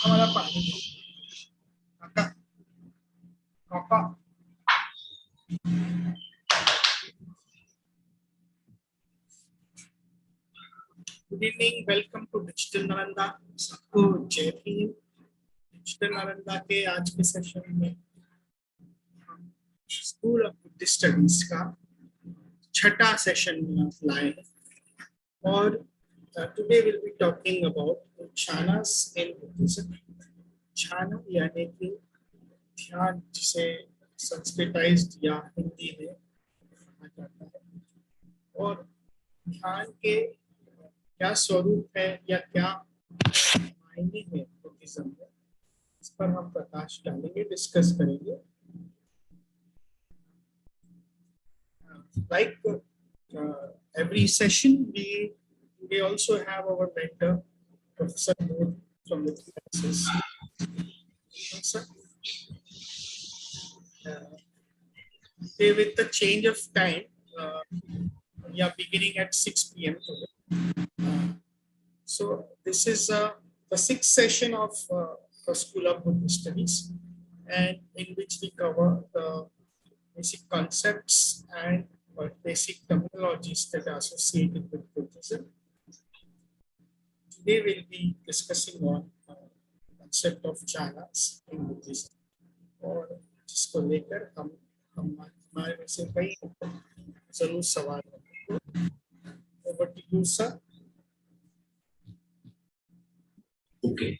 हमारा पानी काका काका good evening, welcome to digital Nalanda. सबको जय भीम। डिजिटल नालंदा के आज के सेशन में हम स्कूल ऑफ बुद्धिस्ट स्टडीज का छठा सेशन लाए हैं और today will be talking about jhanas in Buddhism। jhana यानी कि ध्यान, जिसे संस्कृताइज्ड या हिंदी में कहा जाता है, और ध्यान के क्या स्वरूप है या क्या मायने है बुद्धिज्म में, इस पर हम प्रकाश डालेंगे, डिस्कस करेंगे। Like every session, we also have our mentor, Professor Mood from the classes. Today, with the change of time, we are beginning at 6 p.m. today. So this is the sixth session of the School of Buddhist Studies, and in which we cover the basic concepts and basic terminologies that are associated with Buddhism. Today we'll be discussing on the concept of jhanas in Buddhism, और जिसको लेकर हम हमारे में से कई जरूर सवाल होंगे। Over to you, sir. Okay.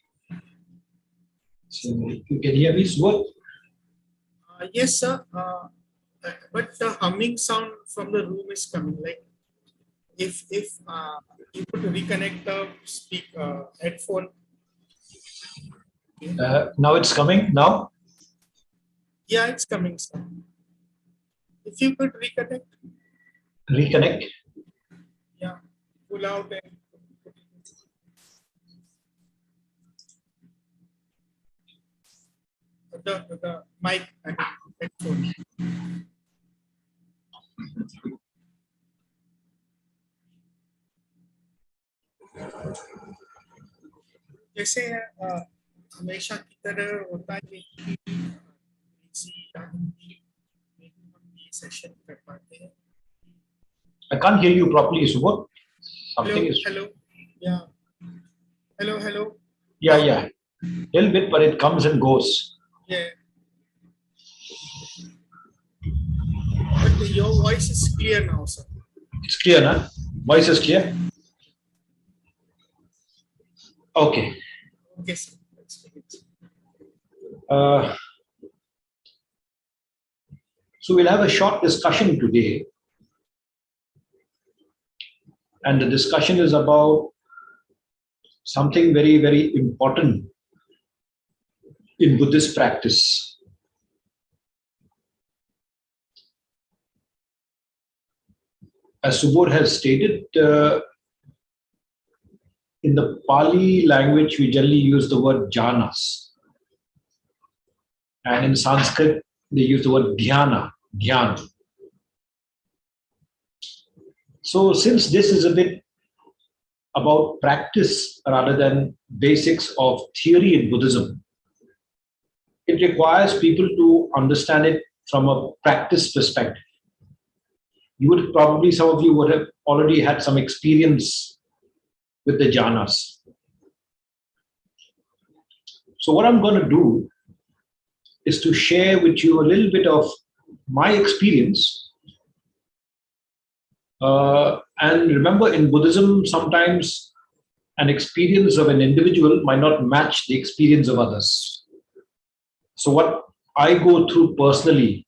So you can hear me, Subodh? Yes, sir. But the humming sound from the room is coming. Like if you could reconnect the headphone. Now it's coming. Now. Yeah, it's coming, sir. If you could reconnect. Reconnect. Yeah, pull out and. The mic and headphone. जैसे हमेशा की तरह होता है कि हम ये session कर पाते हैं। I can't hear you properly, Subodh. Hello. Yeah. Hello. Yeah. Little bit, but it comes and goes. Yeah. But your voice is clear now, sir. It's clear, na? Voice is clear? Okay. Okay, sir. So we'll have a short discussion today. And the discussion is about something very, very important in Buddhist practice. As Subodh has stated, in the Pali language, we generally use the word jhanas. And in Sanskrit, they use the word dhyana. So since this is a bit about practice rather than basics of theory in Buddhism, it requires people to understand it from a practice perspective. Some of you would have already had some experience with the jhanas. So what I'm going to do is to share with you a little bit of my experience. And remember, in Buddhism, sometimes an experience of an individual might not match the experience of others. So what I go through personally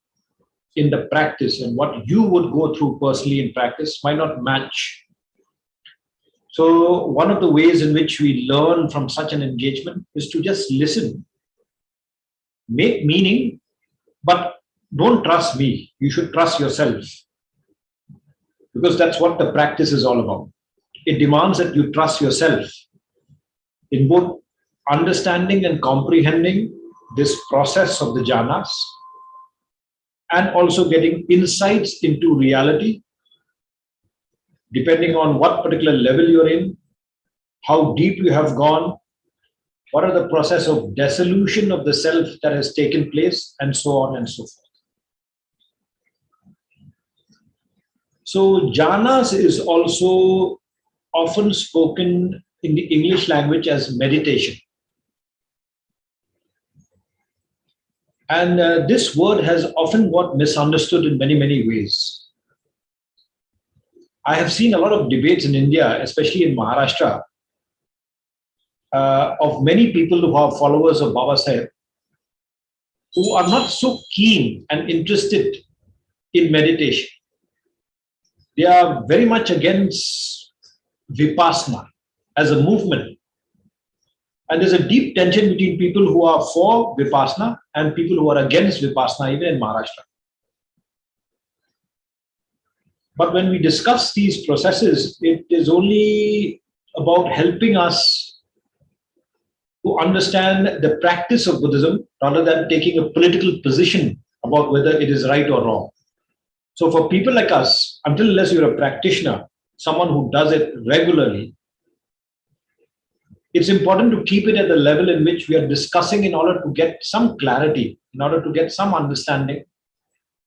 in the practice and what you would go through personally in practice might not match. So one of the ways in which we learn from such an engagement is to just listen, make meaning, but don't trust me. You should trust yourself, because that's what the practice is all about. It demands that you trust yourself in both understanding and comprehending this process of the jhanas, and also getting insights into reality, depending on what particular level you're in, how deep you have gone, What are the process of dissolution of the self that has taken place, and so on and so forth. So jhanas is also often spoken in the English language as meditation. And this word has often got misunderstood in many, many ways. I have seen a lot of debates in India, especially in Maharashtra, of many people who are followers of Baba Sahib, who are not so keen and interested in meditation. They are very much against vipassana as a movement. And there's a deep tension between people who are for vipassana and people who are against vipassana, even in Maharashtra. But when we discuss these processes, it is only about helping us to understand the practice of Buddhism rather than taking a political position about whether it is right or wrong. So for people like us, until unless you're a practitioner, someone who does it regularly, it's important to keep it at the level in which we are discussing in order to get some clarity, in order to get some understanding,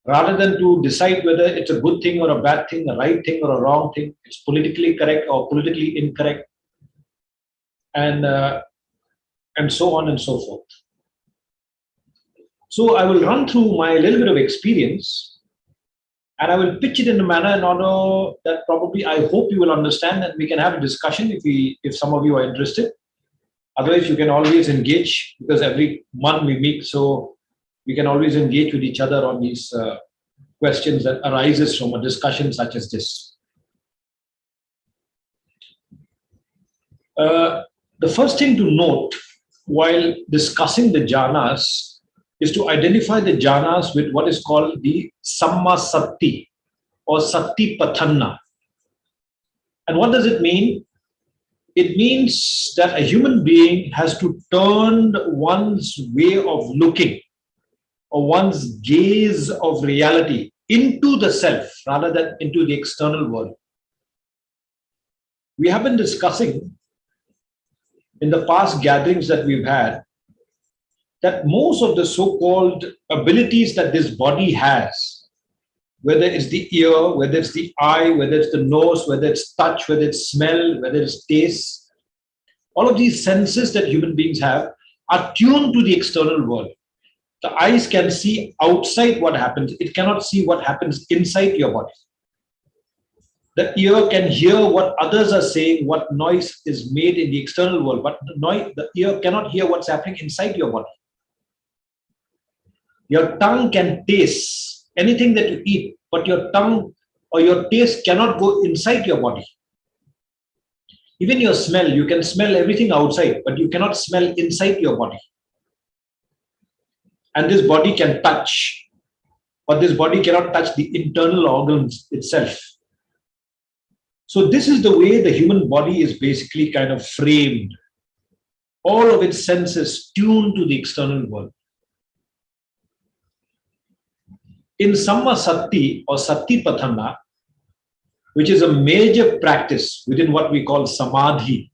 rather than to decide whether it's a good thing or a bad thing, a right thing or a wrong thing, it's politically correct or politically incorrect, and so on and so forth. So I will run through my little bit of experience, and I will pitch it in a manner in order that probably I hope you will understand, and we can have a discussion if some of you are interested. Otherwise, you can always engage, because every month we meet, so we can always engage with each other on these questions that arises from a discussion such as this. The first thing to note while discussing the jhanas is to identify the jhanas with what is called the samma sati or sati pathana. And what does it mean? It means that a human being has to turn one's way of looking or one's gaze of reality into the self rather than into the external world. We have been discussing in the past gatherings that we've had that most of the so-called abilities that this body has, whether it's the ear, whether it's the eye, whether it's the nose, whether it's touch, whether it's smell, whether it's taste, all of these senses that human beings have are tuned to the external world. The eyes can see outside what happens. It cannot see what happens inside your body. The ear can hear what others are saying, what noise is made in the external world, but the ear cannot hear what's happening inside your body. Your tongue can taste anything that you eat, but your tongue or your taste cannot go inside your body. Even your smell, you can smell everything outside, but you cannot smell inside your body. And this body can touch, but this body cannot touch the internal organs itself. So this is the way the human body is basically kind of framed. All of its senses tuned to the external world. In Samma Sati or Sati Pathana, which is a major practice within what we call Samadhi,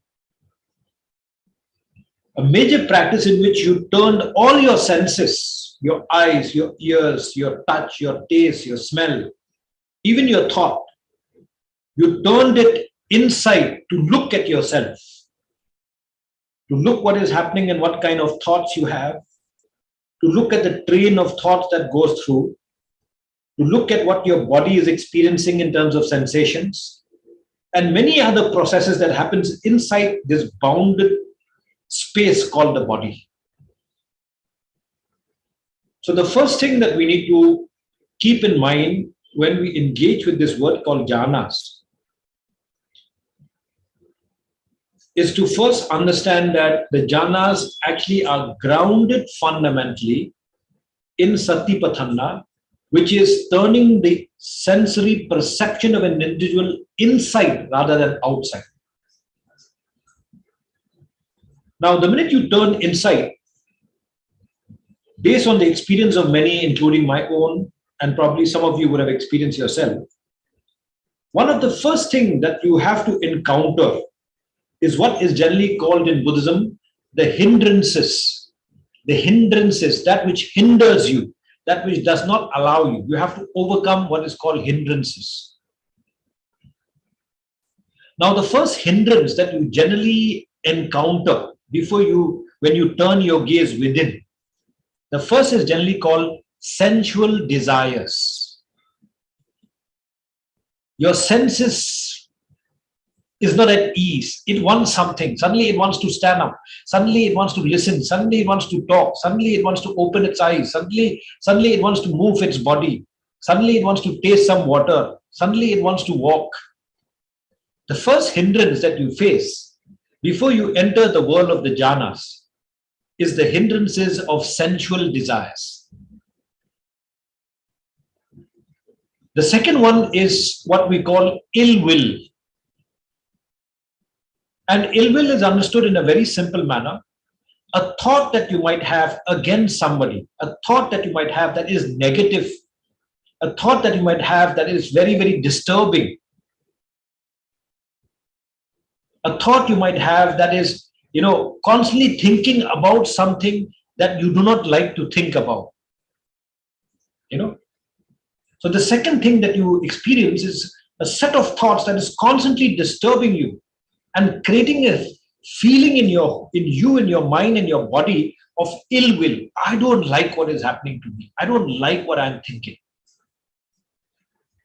a major practice in which you turned all your senses, your eyes, your ears, your touch, your taste, your smell, even your thought, you turned it inside to look at yourself, to look what is happening and what kind of thoughts you have, to look at the train of thoughts that goes through, to look at what your body is experiencing in terms of sensations, and many other processes that happens inside this bounded space called the body. So the first thing that we need to keep in mind when we engage with this word called jhanas is to first understand that the jhanas actually are grounded fundamentally in Satipatthana, which is turning the sensory perception of an individual inside rather than outside. Now, the minute you turn inside, based on the experience of many, including my own, and probably some of you would have experienced yourself, one of the first things that you have to encounter is what is generally called in Buddhism the hindrances, that which hinders you, that which does not allow you. You have to overcome what is called hindrances. Now, the first hindrance that you generally encounter when you turn your gaze within, the first is generally called sensual desires. Your senses is not at ease. It wants something. Suddenly it wants to stand up. Suddenly it wants to listen. Suddenly it wants to talk. Suddenly it wants to open its eyes. Suddenly it wants to move its body. Suddenly it wants to taste some water. Suddenly it wants to walk. The first hindrance that you face before you enter the world of the jhanas is the hindrances of sensual desires. The second one is what we call ill will. And ill will is understood in a very simple manner. A thought that you might have against somebody, a thought that you might have that is negative, a thought that you might have that is very, very disturbing, a thought you might have that is, constantly thinking about something that you do not like to think about. So the second thing that you experience is a set of thoughts that is constantly disturbing you and creating a feeling in your mind and your body of ill will. I don't like what is happening to me. I don't like what I'm thinking.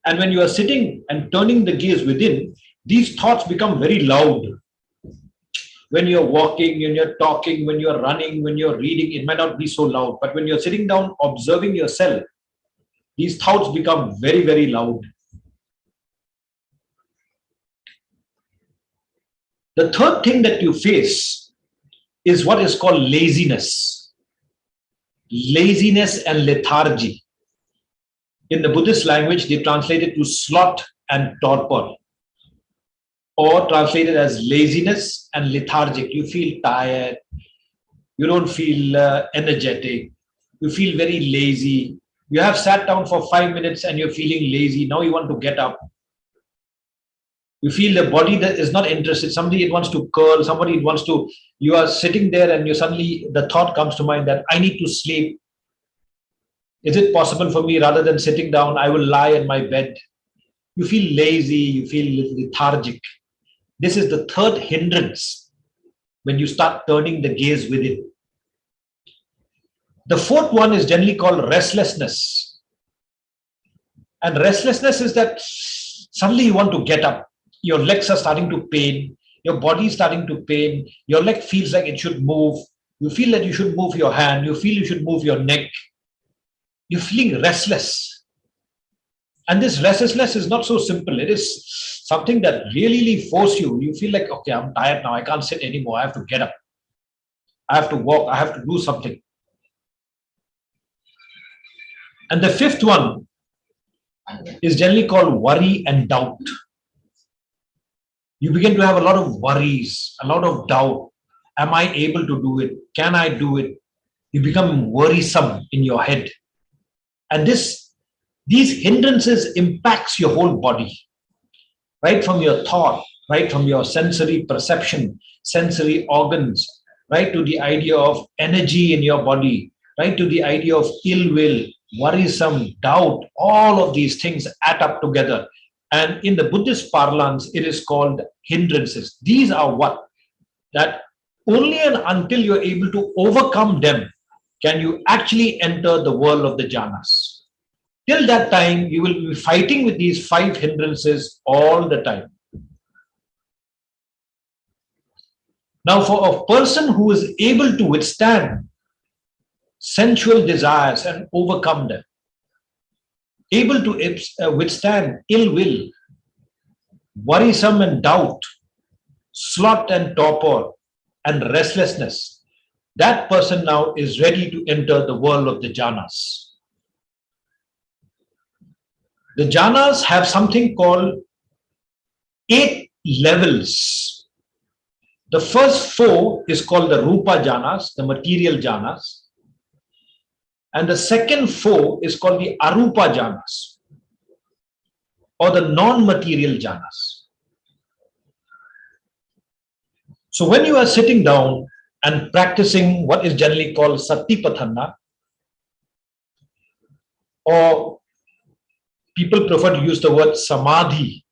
And when you are sitting and turning the gaze within, these thoughts become very loud. When you're walking, when you're talking, when you're running, when you're reading, it might not be so loud. But when you're sitting down observing yourself, these thoughts become very, very loud. The third thing that you face is what is called laziness. Laziness and lethargy. In the Buddhist language, they translate it to sloth and torpor, or translated as laziness and lethargic. You feel tired. You don't feel energetic. You feel very lazy. You have sat down for 5 minutes and you're feeling lazy. Now you want to get up. You feel the body that is not interested. Somebody it wants to curl. Somebody it wants to. You are sitting there and you suddenly the thought comes to mind that I need to sleep. Is it possible for me rather than sitting down, I will lie in my bed? You feel lazy. You feel lethargic. This is the third hindrance when you start turning the gaze within. The fourth one is generally called restlessness. And restlessness is that suddenly you want to get up. Your legs are starting to pain. Your body is starting to pain. Your leg feels like it should move. You feel that you should move your hand. You feel you should move your neck. You're feeling restless. And this restlessness is not so simple. It is something that really forces you. You feel like, okay, I'm tired now. I can't sit anymore. I have to get up. I have to walk. I have to do something. And the fifth one is generally called worry and doubt. You begin to have a lot of worries, a lot of doubt. Am I able to do it? Can I do it? You become worrisome in your head. And these hindrances impacts your whole body, right from your thought, right from your sensory perception, sensory organs, right to the idea of energy in your body, right to the idea of ill will, worrisome, doubt. All of these things add up together. And in the Buddhist parlance, it is called hindrances. These are what? That only and until you're able to overcome them can you actually enter the world of the jhanas. Till that time, you will be fighting with these 5 hindrances all the time. Now, for a person who is able to withstand sensual desires and overcome them, able to withstand ill will, worrisome and doubt, sloth and torpor, and restlessness, that person now is ready to enter the world of the jhanas. The jhanas have something called 8 levels. The first 4 is called the rupa jhanas, the material jhanas. And the second 4 is called the arupa jhanas, or the non-material jhanas. So when you are sitting down and practicing what is generally called Sati pathana, or people prefer to use the word samadhi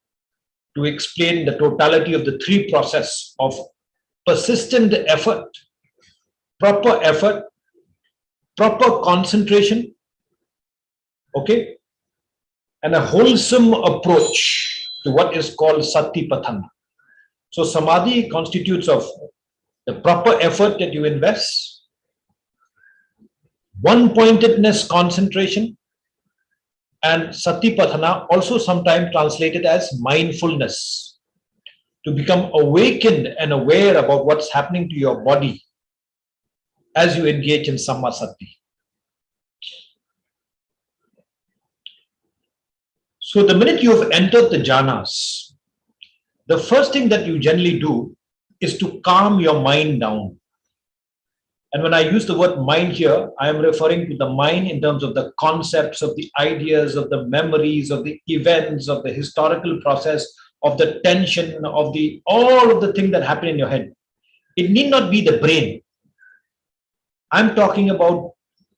to explain the totality of the three process of persistent effort, proper concentration, okay, and a wholesome approach to what is called Sati pathana. So samadhi constitutes of the proper effort that you invest, one-pointedness concentration, and Sati pathana, also sometimes translated as mindfulness, to become awakened and aware about what's happening to your body as you engage in Sammasati. So the minute you have entered the jhanas, the first thing that you generally do is to calm your mind down. And when I use the word mind here, I am referring to the mind in terms of the concepts, of the ideas, of the memories, of the events, of the historical process, of the tension, of the all of the things that happen in your head. It need not be the brain. I'm talking about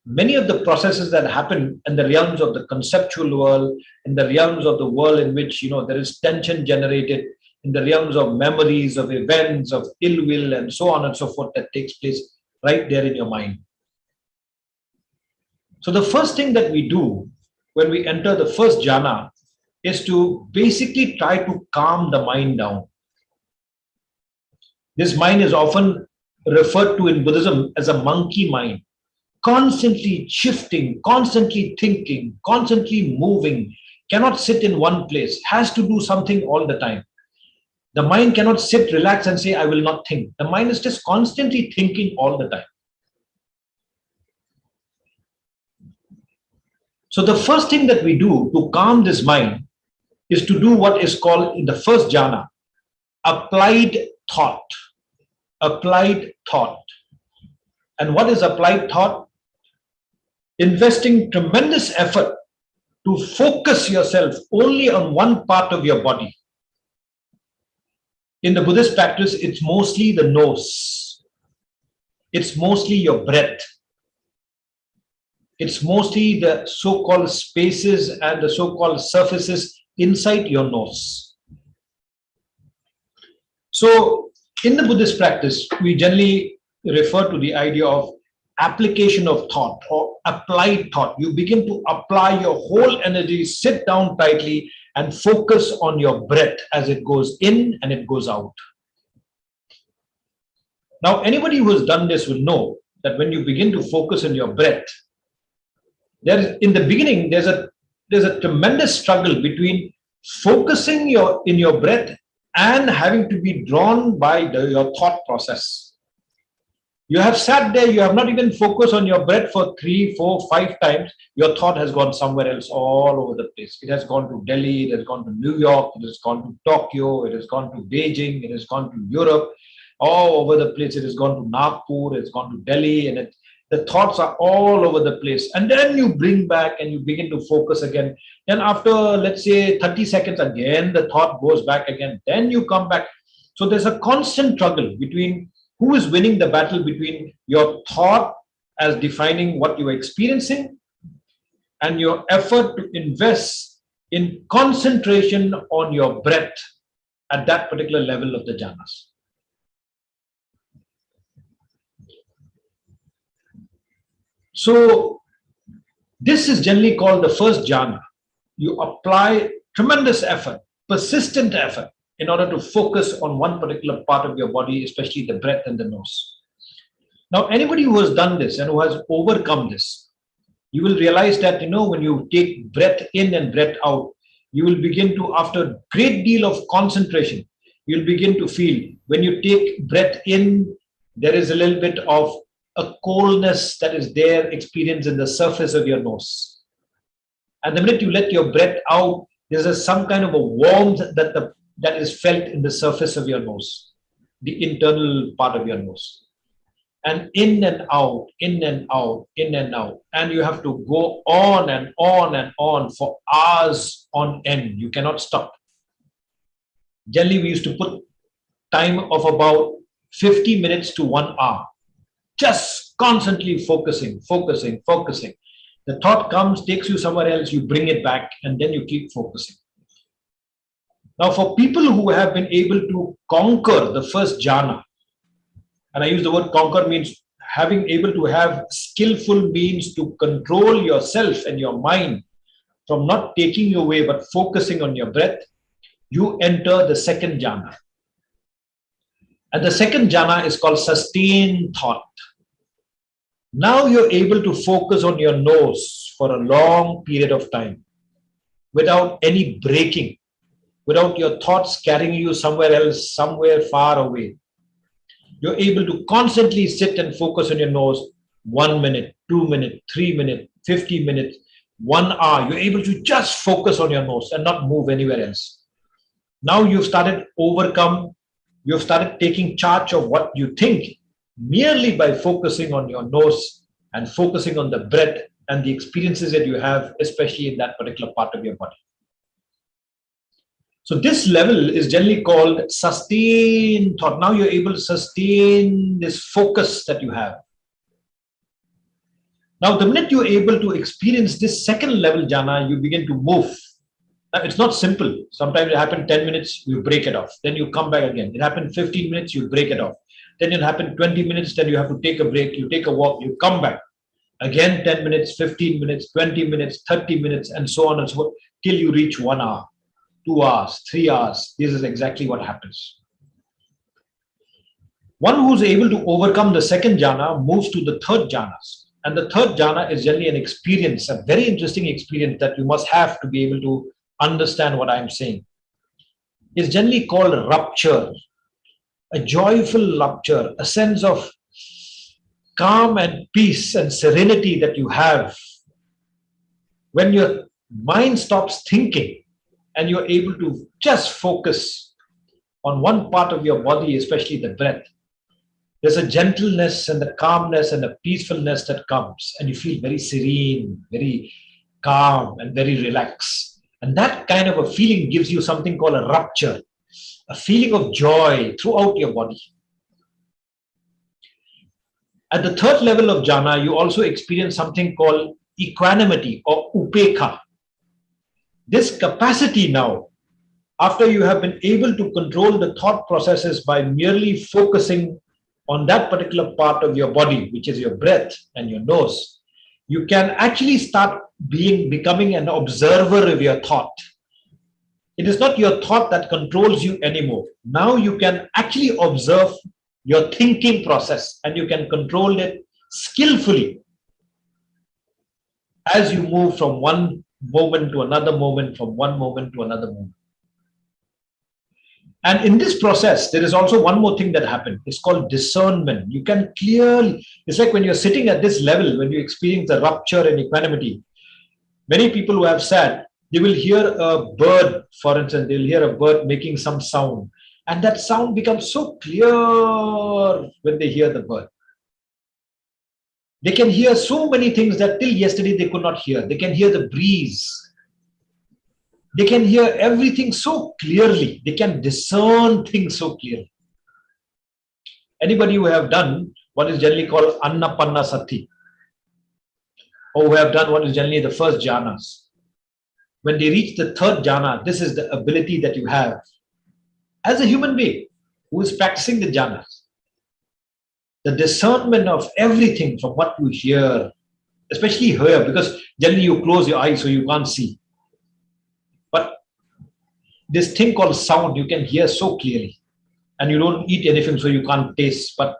many of the processes that happen in the realms of the conceptual world, in the realms of the world in which there is tension generated, in the realms of memories, of events, of ill will, and so on and so forth, that takes place right there in your mind. So the first thing that we do when we enter the first jhana is to basically try to calm the mind down. This mind is often referred to in Buddhism as a monkey mind, constantly shifting, constantly thinking, constantly moving, cannot sit in one place, has to do something all the time. The mind cannot sit, relax, and say, I will not think. The mind is just constantly thinking all the time. So the first thing that we do to calm this mind is to do what is called in the first jhana, applied thought. Applied thought. And what is applied thought? Investing tremendous effort to focus yourself only on one part of your body. In the Buddhist practice, it's mostly the nose. It's mostly your breath. It's mostly the so-called spaces and the so-called surfaces inside your nose. So in the Buddhist practice, we generally refer to the idea of application of thought or applied thought. You begin to apply your whole energy, sit down tightly, and focus on your breath as it goes in and it goes out. Now, anybody who has done this will know that when you begin to focus on your breath, in the beginning, there's a tremendous struggle between focusing in your breath and having to be drawn by your thought process. You have sat there, you have not even focused on your breath for 3, 4, 5 times. Your thought has gone somewhere else, all over the place. It has gone to Delhi, it has gone to New York, it has gone to Tokyo, it has gone to Beijing, it has gone to Europe, all over the place. It has gone to Nagpur, it has gone to Delhi, and the thoughts are all over the place. And then you bring back and you begin to focus again. Then after, let's say, 30 seconds, again, the thought goes back again. Then you come back. So there's a constant struggle between who is winning the battle between your thought as defining what you're experiencing and your effort to invest in concentration on your breath at that particular level of the jhanas. So this is generally called the first jhana. You apply tremendous effort, persistent effort, in order to focus on one particular part of your body, especially the breath and the nose. Now, anybody who has done this and who has overcome this, you will realize that, when you take breath in and breath out, you will begin to, after a great deal of concentration, you'll begin to feel when you take breath in, there is a little bit of a coldness that is there experienced in the surface of your nose. And the minute you let your breath out, there's some kind of a warmth that is felt in the surface of your nose, the internal part of your nose. And in and out, in and out, in and out. And you have to go on and on and on for hours on end. You cannot stop. Generally, we used to put time of about 50 minutes to 1 hour. just constantly focusing. The thought comes, takes you somewhere else, you bring it back, and then you keep focusing. Now, for people who have been able to conquer the first jhana, and I use the word conquer means having able to have skillful means to control yourself and your mind from not taking you away but focusing on your breath, you enter the second jhana. And the second jhana is called sustained thought. Now you're able to focus on your nose for a long period of time without any breaking, without your thoughts carrying you somewhere else, somewhere far away. You're able to constantly sit and focus on your nose 1 minute, 2 minutes, 3 minutes, 50 minutes, 1 hour. You're able to just focus on your nose and not move anywhere else. Now you've started taking charge of what you think merely by focusing on your nose and focusing on the breath and the experiences that you have, especially in that particular part of your body. So this level is generally called sustained thought. Now you're able to sustain this focus that you have. Now, the minute you're able to experience this second level jhana, you begin to move. Now, it's not simple. Sometimes it happens 10 minutes, you break it off. Then you come back again. It happens 15 minutes, you break it off. Then it happens 20 minutes, then you have to take a break, you take a walk, you come back. Again, 10 minutes, 15 minutes, 20 minutes, 30 minutes, and so on and so forth, till you reach 1 hour, 2 hours, 3 hours. This is exactly what happens. One who's able to overcome the second jhana moves to the third jhanas. And the third jhana is generally an experience, a very interesting experience that you must have to be able to understand what I'm saying. It's generally called rupture, a joyful rupture, a sense of calm and peace and serenity that you have when your mind stops thinking and you're able to just focus on one part of your body, especially the breath. There's a gentleness and the calmness and the peacefulness that comes, and you feel very serene, very calm, and very relaxed. And that kind of a feeling gives you something called a rupture, a feeling of joy throughout your body. At the third level of jhana, you also experience something called equanimity or upekha. This capacity now, after you have been able to control the thought processes by merely focusing on that particular part of your body, which is your breath and your nose, you can actually start becoming an observer of your thought. It is not your thought that controls you anymore. Now you can actually observe your thinking process and you can control it skillfully as you move from one moment to another moment, from one moment to another moment. And in this process, there is also one more thing that happens. It's called discernment. You can clearly, it's like when you're sitting at this level, when you experience the rupture and equanimity, many people who have sat, they will hear a bird, for instance, they'll hear a bird making some sound. And that sound becomes so clear when they hear the bird. They can hear so many things that till yesterday they could not hear. They can hear the breeze. They can hear everything so clearly. They can discern things so clearly. Anybody who have done what is generally called Annapanna Sati, or who have done what is generally the first jhanas, when they reach the third jhana, this is the ability that you have as a human being who is practicing the jhanas. The discernment of everything from what you hear, especially hear, because generally you close your eyes so you can't see. But this thing called sound, you can hear so clearly. And you don't eat anything, so you can't taste. But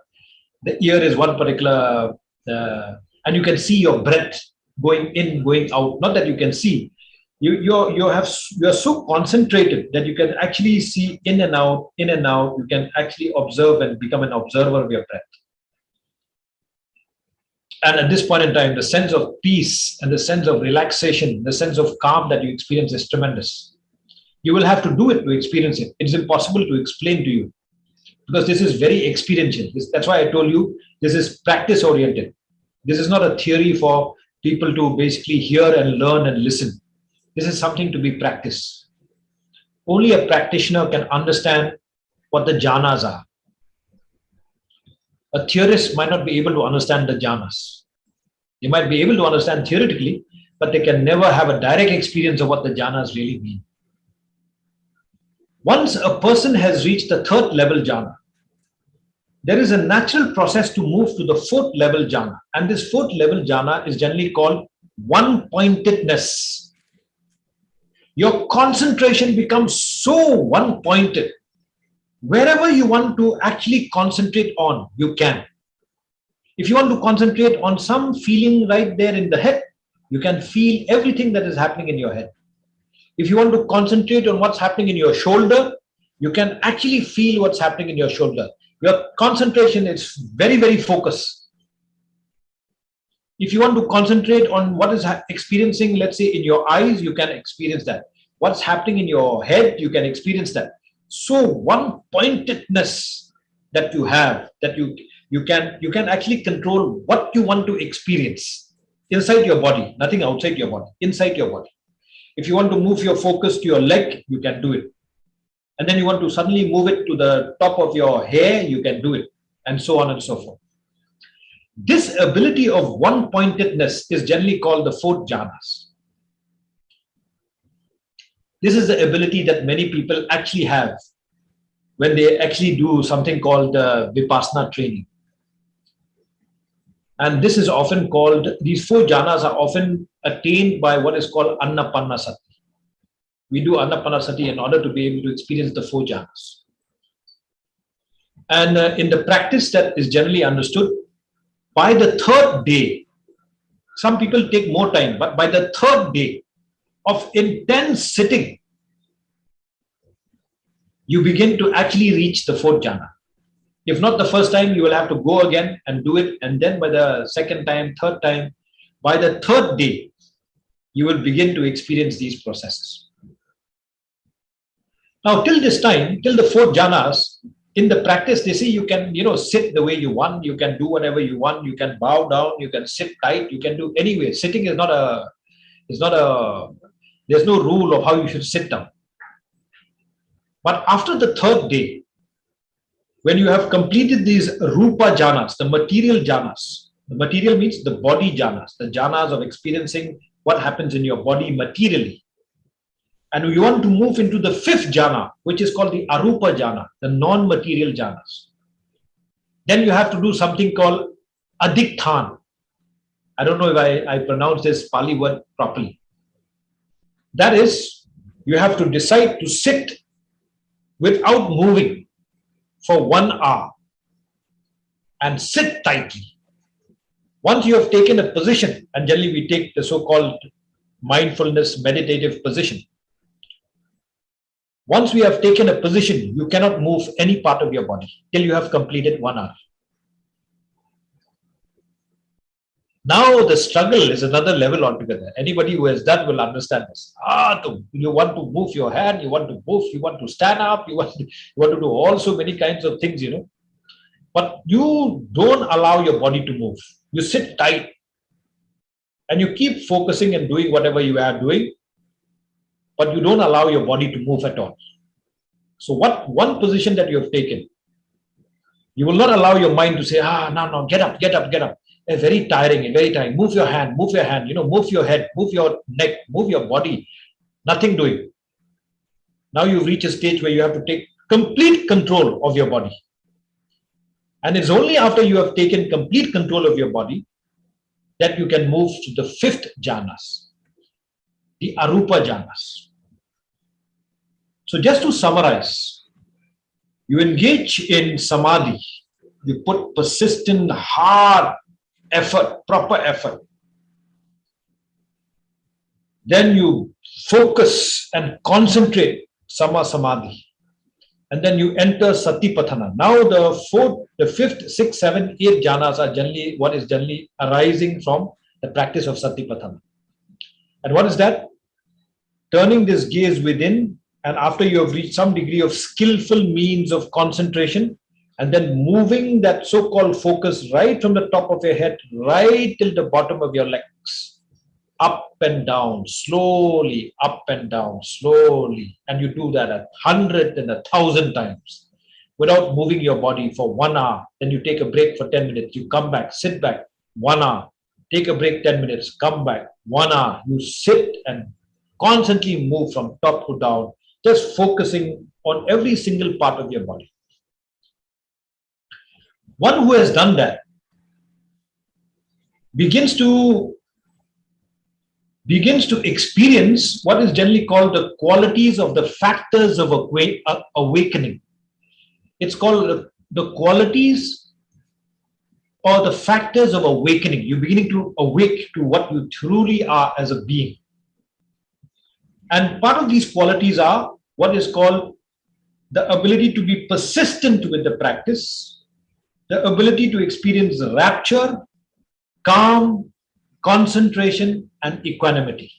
the ear is one particular, and you can see your breath going in, going out. Not that you can see. You're so concentrated that you can actually see in and out, in and out. You can actually observe and become an observer of your breath. And at this point in time, the sense of peace and the sense of relaxation, the sense of calm that you experience is tremendous. You will have to do it to experience it. It's impossible to explain to you because this is very experiential. That's why I told you this is practice oriented. This is not a theory for people to basically hear and learn and listen. This is something to be practiced. Only a practitioner can understand what the jhanas are. A theorist might not be able to understand the jhanas. They might be able to understand theoretically, but they can never have a direct experience of what the jhanas really mean. Once a person has reached the third level jhana, there is a natural process to move to the fourth level jhana. And this fourth level jhana is generally called one-pointedness. Your concentration becomes so one-pointed. Wherever you want to actually concentrate on, you can. If you want to concentrate on some feeling right there in the head, you can feel everything that is happening in your head. If you want to concentrate on what's happening in your shoulder, you can actually feel what's happening in your shoulder. Your concentration is very, very focused. If you want to concentrate on what is experiencing, let's say in your eyes, you can experience that. What's happening in your head, you can experience that. So one pointedness that you have, that you can actually control what you want to experience inside your body, nothing outside your body, inside your body. If you want to move your focus to your leg, you can do it. And then you want to suddenly move it to the top of your hair, you can do it, and so on and so forth. This ability of one-pointedness is generally called the fourth jhanas. This is the ability that many people actually have when they actually do something called vipassana training. And this is often called, these four jhanas are often attained by what is called anapanasati. We do anapanasati in order to be able to experience the four jhanas. And in the practice that is generally understood, by the third day, some people take more time, but by the third day of intense sitting, you begin to actually reach the fourth jhana. If not the first time, you will have to go again and do it. And then by the second time, third time, by the third day, you will begin to experience these processes. Now, till this time, till the fourth jhanas, in the practice, they say you can, sit the way you want, you can do whatever you want, you can bow down, you can sit tight, you can do anyway. Sitting is there's no rule of how you should sit down. But after the third day, when you have completed these rupa jhanas, the material jhanas, the material means the body jhanas, the jhanas of experiencing what happens in your body materially. And you want to move into the fifth jhana, which is called the arupa jhana, the non-material jhanas. Then you have to do something called adhiktan. I don't know if I pronounce this Pali word properly. That is, you have to decide to sit without moving for 1 hour and sit tightly. Once you have taken a position, and generally we take the so-called mindfulness meditative position. Once we have taken a position, you cannot move any part of your body till you have completed 1 hour. Now the struggle is another level altogether. Anybody who has done will understand this. You want to move your hand, you want to move, you want to stand up, you want to do all so many kinds of things, But you don't allow your body to move. You sit tight and you keep focusing and doing whatever you are doing, but you don't allow your body to move at all. So one position that you have taken, you will not allow your mind to say, no, get up. It's very tiring. Move your hand, move your head, move your neck, move your body. Nothing doing. Now you've reached a stage where you have to take complete control of your body. And it's only after you have taken complete control of your body that you can move to the fifth jhanas, the arupa jhanas. So just to summarize, you engage in samadhi, you put persistent, hard effort, proper effort. Then you focus and concentrate, sama samadhi. And then you enter sati pathana. Now the fifth, sixth, seventh, eighth jhanas are generally what is generally arising from the practice of sati pathana. And what is that? Turning this gaze within, and after you have reached some degree of skillful means of concentration, and then moving that so-called focus right from the top of your head, right till the bottom of your legs, up and down, slowly, up and down, slowly. And you do that 100 and 1,000 times. without moving your body for 1 hour. Then you take a break for 10 minutes. You come back, sit back, 1 hour. Take a break 10 minutes, come back, 1 hour. You sit and constantly move from top to down, just focusing on every single part of your body. One who has done that begins to experience what is generally called the qualities of the factors of awakening. It's called the qualities or the factors of awakening. You're beginning to awake to what you truly are as a being. And part of these qualities are what is called the ability to be persistent with the practice, the ability to experience rapture, calm, concentration, and equanimity.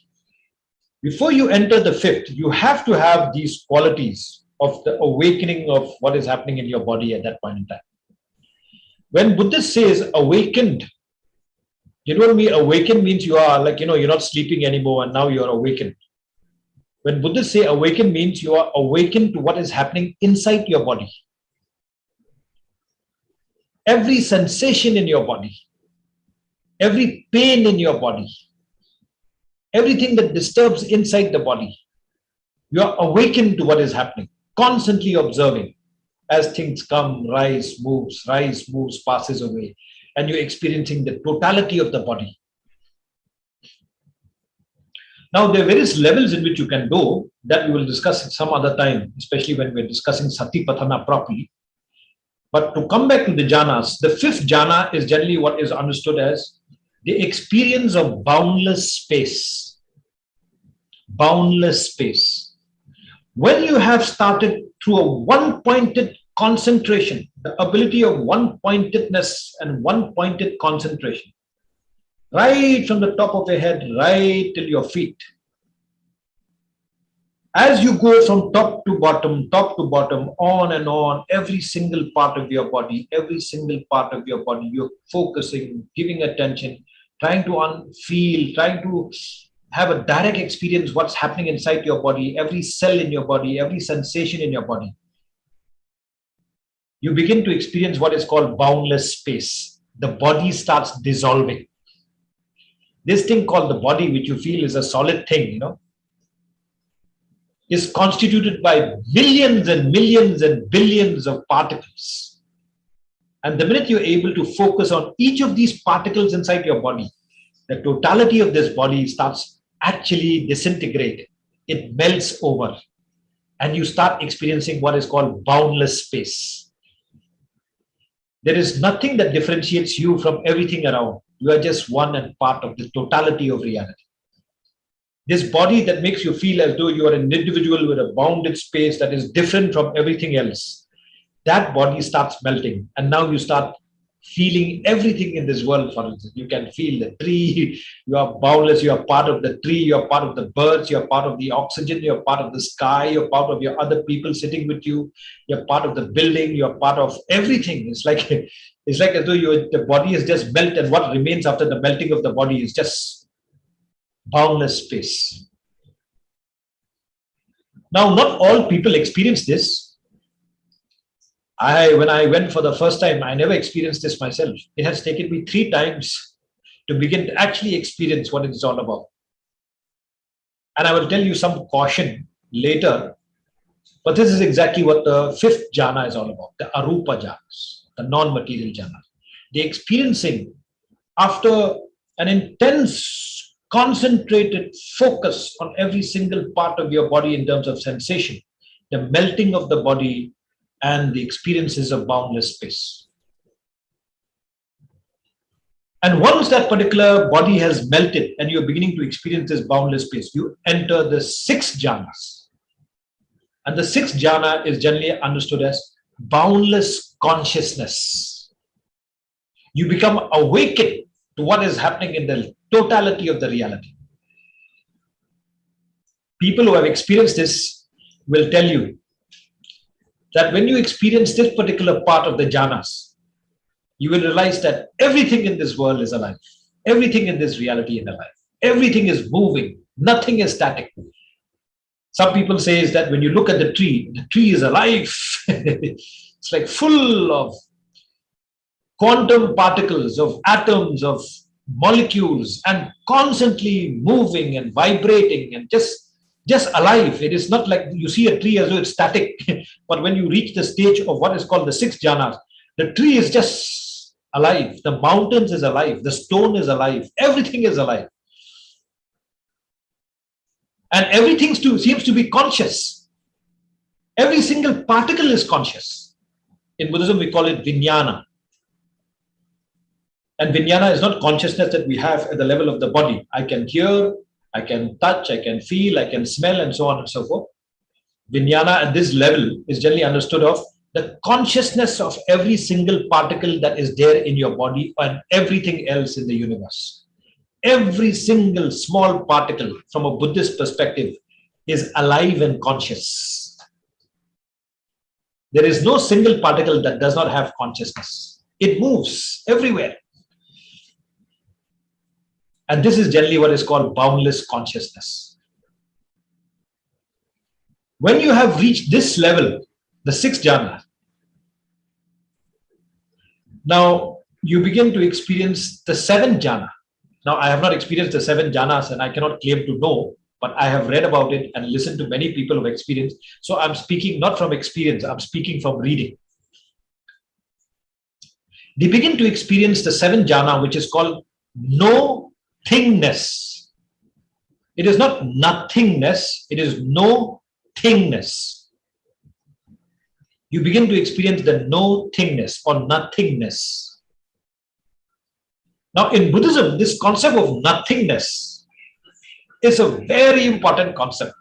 Before you enter the fifth, you have to have these qualities of the awakening of what is happening in your body at that point in time. When Buddhist says awakened, you know what I mean? Awakened means you are like, you're not sleeping anymore and now you're awakened. When Buddhists say awakened means you are awakened to what is happening inside your body. Every sensation in your body, every pain in your body, everything that disturbs inside the body, you are awakened to what is happening, constantly observing as things come, rise, moves, passes away, and you're experiencing the totality of the body. Now, there are various levels in which you can go that we will discuss at some other time, especially when we're discussing Sati pathana properly. But to come back to the jhanas, the fifth jhana is generally what is understood as the experience of boundless space. Boundless space. When you have started through a one-pointed concentration, the ability of one-pointedness and one-pointed concentration, right from the top of your head, right till your feet. As you go from top to bottom, on and on, every single part of your body, you're focusing, giving attention, trying to feel, trying to have a direct experience what's happening inside your body, every cell in your body, every sensation in your body. You begin to experience what is called boundless space. The body starts dissolving. This thing called the body, which you feel is a solid thing, is constituted by millions and millions and billions of particles. And the minute you're able to focus on each of these particles inside your body, the totality of this body starts actually disintegrating. It melts over. And you start experiencing what is called boundless space. There is nothing that differentiates you from everything around. You are just one and part of the totality of reality. This body that makes you feel as though you are an individual with a bounded space that is different from everything else, that body starts melting. And now you start feeling everything in this world. For instance, you can feel the tree, you are boundless, you are part of the tree, you are part of the birds, you are part of the oxygen, you are part of the sky, you are part of your other people sitting with you, you are part of the building, you are part of everything. It's like as though the body is just melt, and what remains after the melting of the body is just boundless space. Now, not all people experience this. When I went for the first time, I never experienced this myself. It has taken me 3 times to begin to actually experience what it's all about. And I will tell you some caution later, but this is exactly what the fifth jhana is all about, the arupa jhanas, the non-material jhanas. The experiencing after an intense, concentrated focus on every single part of your body in terms of sensation, the melting of the body, and the experiences of boundless space. And once that particular body has melted and you're beginning to experience this boundless space, you enter the 6 jhanas. And the 6th jhana is generally understood as boundless consciousness. You become awakened to what is happening in the totality of the reality. People who have experienced this will tell you that when you experience this particular part of the jhanas, you will realize that everything in this world is alive. Everything in this reality is alive. Everything is moving. Nothing is static. Some people say is that when you look at the tree is alive. It's like full of quantum particles, of atoms, of molecules, and constantly moving and vibrating and just alive. It is not like you see a tree as though it's static, but when you reach the stage of what is called the 6 jhanas, the tree is just alive, the mountains is alive, the stone is alive, everything is alive. And everything seems to be conscious. Every single particle is conscious. In Buddhism, we call it vijnana. And vijnana is not consciousness that we have at the level of the body. I can hear, I can touch, I can feel, I can smell, and so on and so forth. Vijnana at this level is generally understood of the consciousness of every single particle that is there in your body and everything else in the universe. Every single small particle from a Buddhist perspective is alive and conscious. There is no single particle that does not have consciousness. It moves everywhere. And this is generally what is called boundless consciousness. When you have reached this level, the 6 jhana, now you begin to experience the 7 jhana. Now, I have not experienced the 7 jhanas and I cannot claim to know, but I have read about it and listened to many people who have experienced. So I'm speaking not from experience, I'm speaking from reading. They begin to experience the 7 jhana, which is called no thingness. It is not nothingness, it is no thingness. You begin to experience the no thingness or nothingness. Now, in Buddhism, this concept of nothingness is a very important concept.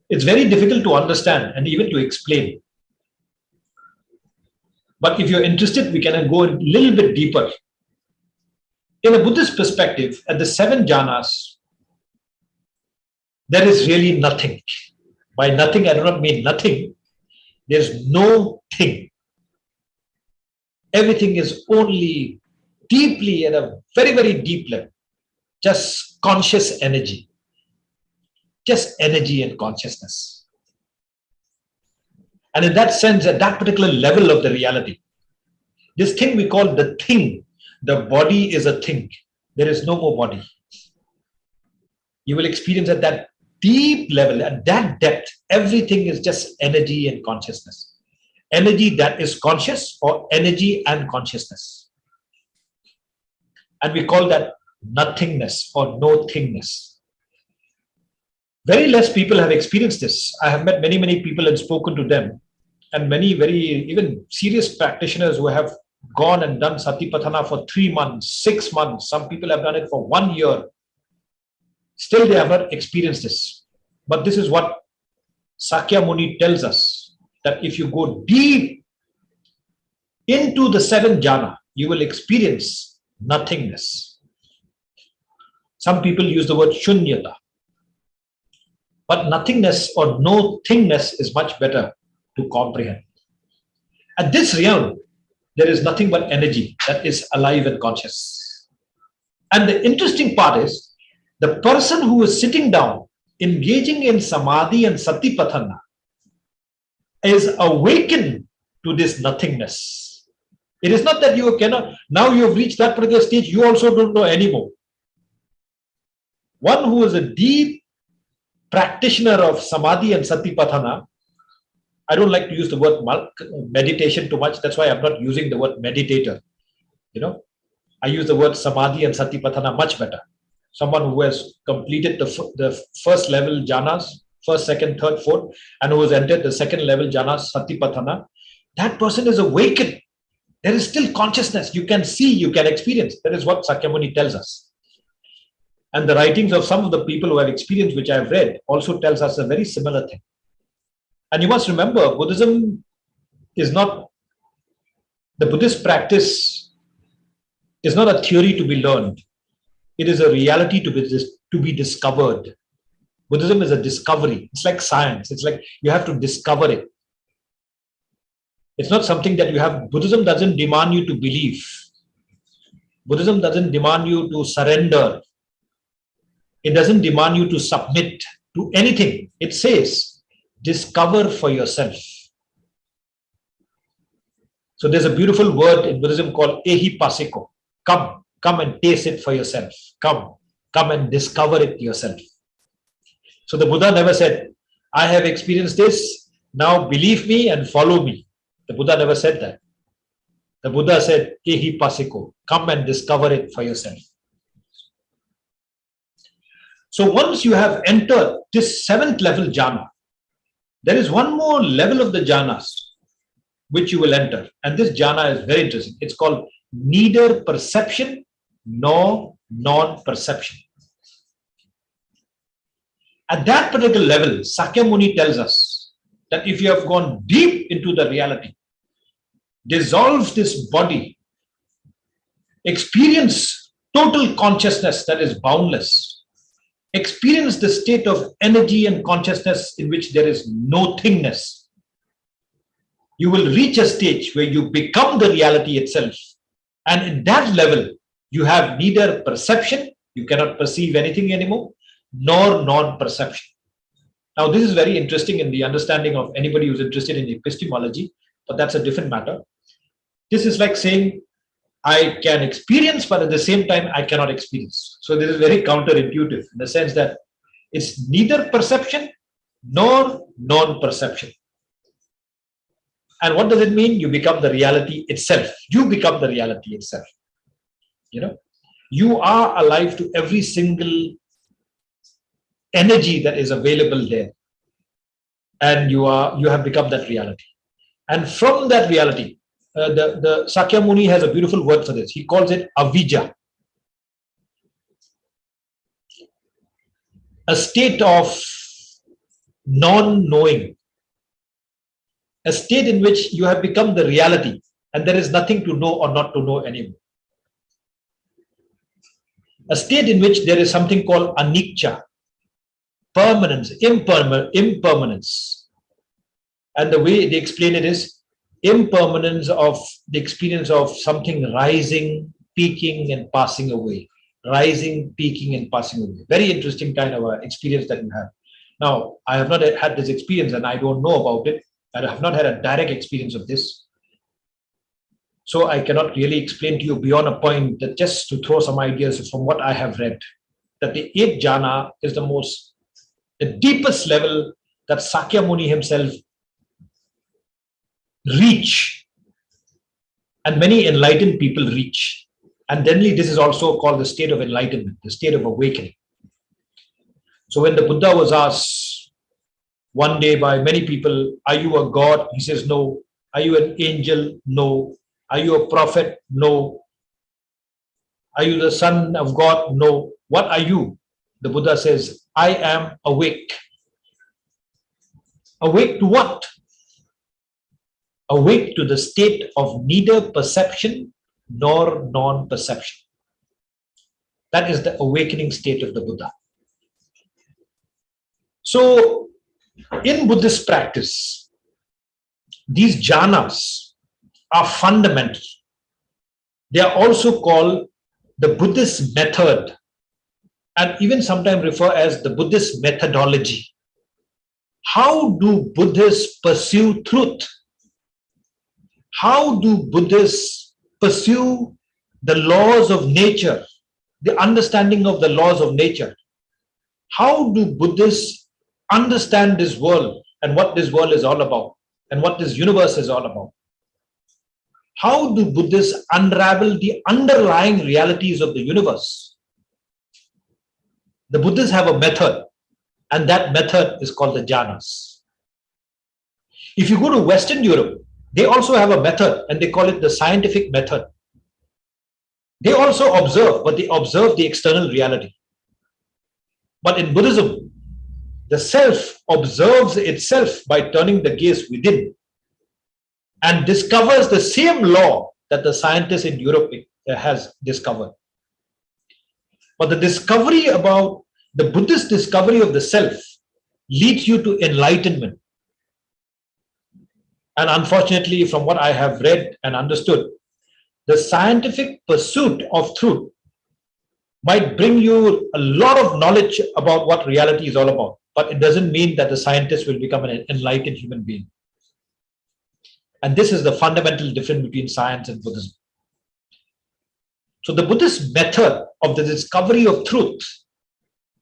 It's very difficult to understand and even to explain. But if you're interested, we can go a little bit deeper. In a Buddhist perspective, at the 7 jhanas, there is really nothing. By nothing, I do not mean nothing. There's no thing. Everything is only deeply at a very, very deep level. Just conscious energy. Just energy and consciousness. And in that sense, at that particular level of the reality, this thing we call the thing, the body is a thing. There is no more body. You will experience at that deep level, at that depth, everything is just energy and consciousness. Energy that is conscious or energy and consciousness. And we call that nothingness or no thingness. Very less people have experienced this. I have met many, many people and spoken to them, and many very even serious practitioners who have gone and done Sati pathana for 3 months, 6 months. Some people have done it for 1 year. Still, they have not experienced this. But this is what Sakya Muni tells us, that if you go deep into the 7 jhana, you will experience nothingness. Some people use the word shunyata. But nothingness or no thingness is much better to comprehend. At this realm, there is nothing but energy that is alive and conscious. And the interesting part is, the person who is sitting down, engaging in samadhi and sati pathana, is awakened to this nothingness. It is not that you cannot, now you have reached that particular stage, you also don't know anymore. One who is a deep practitioner of samadhi and sati pathana, I don't like to use the word meditation too much. That's why I'm not using the word meditator. I use the word samadhi and sati pathana much better. Someone who has completed the first level jhanas, first, second, third, fourth, and who has entered the second level jhanas, sati pathana, that person is awakened. There is still consciousness. You can see, you can experience. That is what Sakyamuni tells us. And the writings of some of the people who have experienced, which I have read, also tells us a very similar thing. And you must remember, Buddhism is not, the Buddhist practice is not a theory to be learned. It is a reality to be discovered. Buddhism is a discovery. It's like science. It's like you have to discover it. It's not something that you have. Buddhism doesn't demand you to believe. Buddhism doesn't demand you to surrender. It doesn't demand you to submit to anything. It says, discover for yourself. So there's a beautiful word in Buddhism called ehipasiko. Come and taste it for yourself. Come and discover it yourself. So the Buddha never said, I have experienced this, now believe me and follow me. The Buddha never said that. The Buddha said, ehipasiko, come and discover it for yourself. So once you have entered this 7th level jhana, there is one more level of the jhanas which you will enter. And this jhana is very interesting. It's called neither perception nor non-perception. At that particular level, Sakyamuni tells us that if you have gone deep into the reality, dissolve this body, experience total consciousness that is boundless, experience the state of energy and consciousness in which there is no thingness, you will reach a stage where you become the reality itself. And in that level, you have neither perception, you cannot perceive anything anymore, nor non-perception. Now, this is very interesting in the understanding of anybody who's interested in epistemology, but that's a different matter. This is like saying, I can experience, but at the same time, I cannot experience. So this is very counterintuitive in the sense that it's neither perception nor non-perception. And what does it mean? You become the reality itself. You become the reality itself. You know, you are alive to every single energy that is available there. And you have become that reality. And from that reality, the Sakyamuni has a beautiful word for this. He calls it avijja. A state of non-knowing. A state in which you have become the reality and there is nothing to know or not to know anymore. A state in which there is something called anicca, permanence, impermanence. And the way they explain it is impermanence of the experience of something rising, peaking and passing away. Rising, peaking and passing away. Very interesting kind of experience that you have. Now, I have not had this experience and I don't know about it. I have not had a direct experience of this. So I cannot really explain to you beyond a point, that just to throw some ideas from what I have read, that the 8th jhana is the deepest level that Sakyamuni himself reach and many enlightened people reach. And then this is also called the state of enlightenment, the state of awakening. So when the Buddha was asked one day by many people, are you a god? He says, no. Are you an angel? No. Are you a prophet? No. Are you the son of God? No. What are you? The Buddha says, I am awake. Awake to what? Awake to the state of neither perception nor non-perception. That is the awakening state of the Buddha. So, in Buddhist practice, these jhanas are fundamental. They are also called the Buddhist method, and even sometimes referred as the Buddhist methodology. How do Buddhists pursue truth? How do Buddhists pursue the laws of nature, the understanding of the laws of nature? How do Buddhists understand this world and what this world is all about and what this universe is all about? How do Buddhists unravel the underlying realities of the universe? The Buddhists have a method, and that method is called the jhanas. If you go to Western Europe, they also have a method, and they call it the scientific method. They also observe, but they observe the external reality. But in Buddhism, the self observes itself by turning the gaze within and discovers the same law that the scientist in Europe has discovered. But the discovery about the Buddhist discovery of the self leads you to enlightenment. And unfortunately, from what I have read and understood, the scientific pursuit of truth might bring you a lot of knowledge about what reality is all about, but it doesn't mean that the scientist will become an enlightened human being. And this is the fundamental difference between science and Buddhism. So the Buddhist method of the discovery of truth,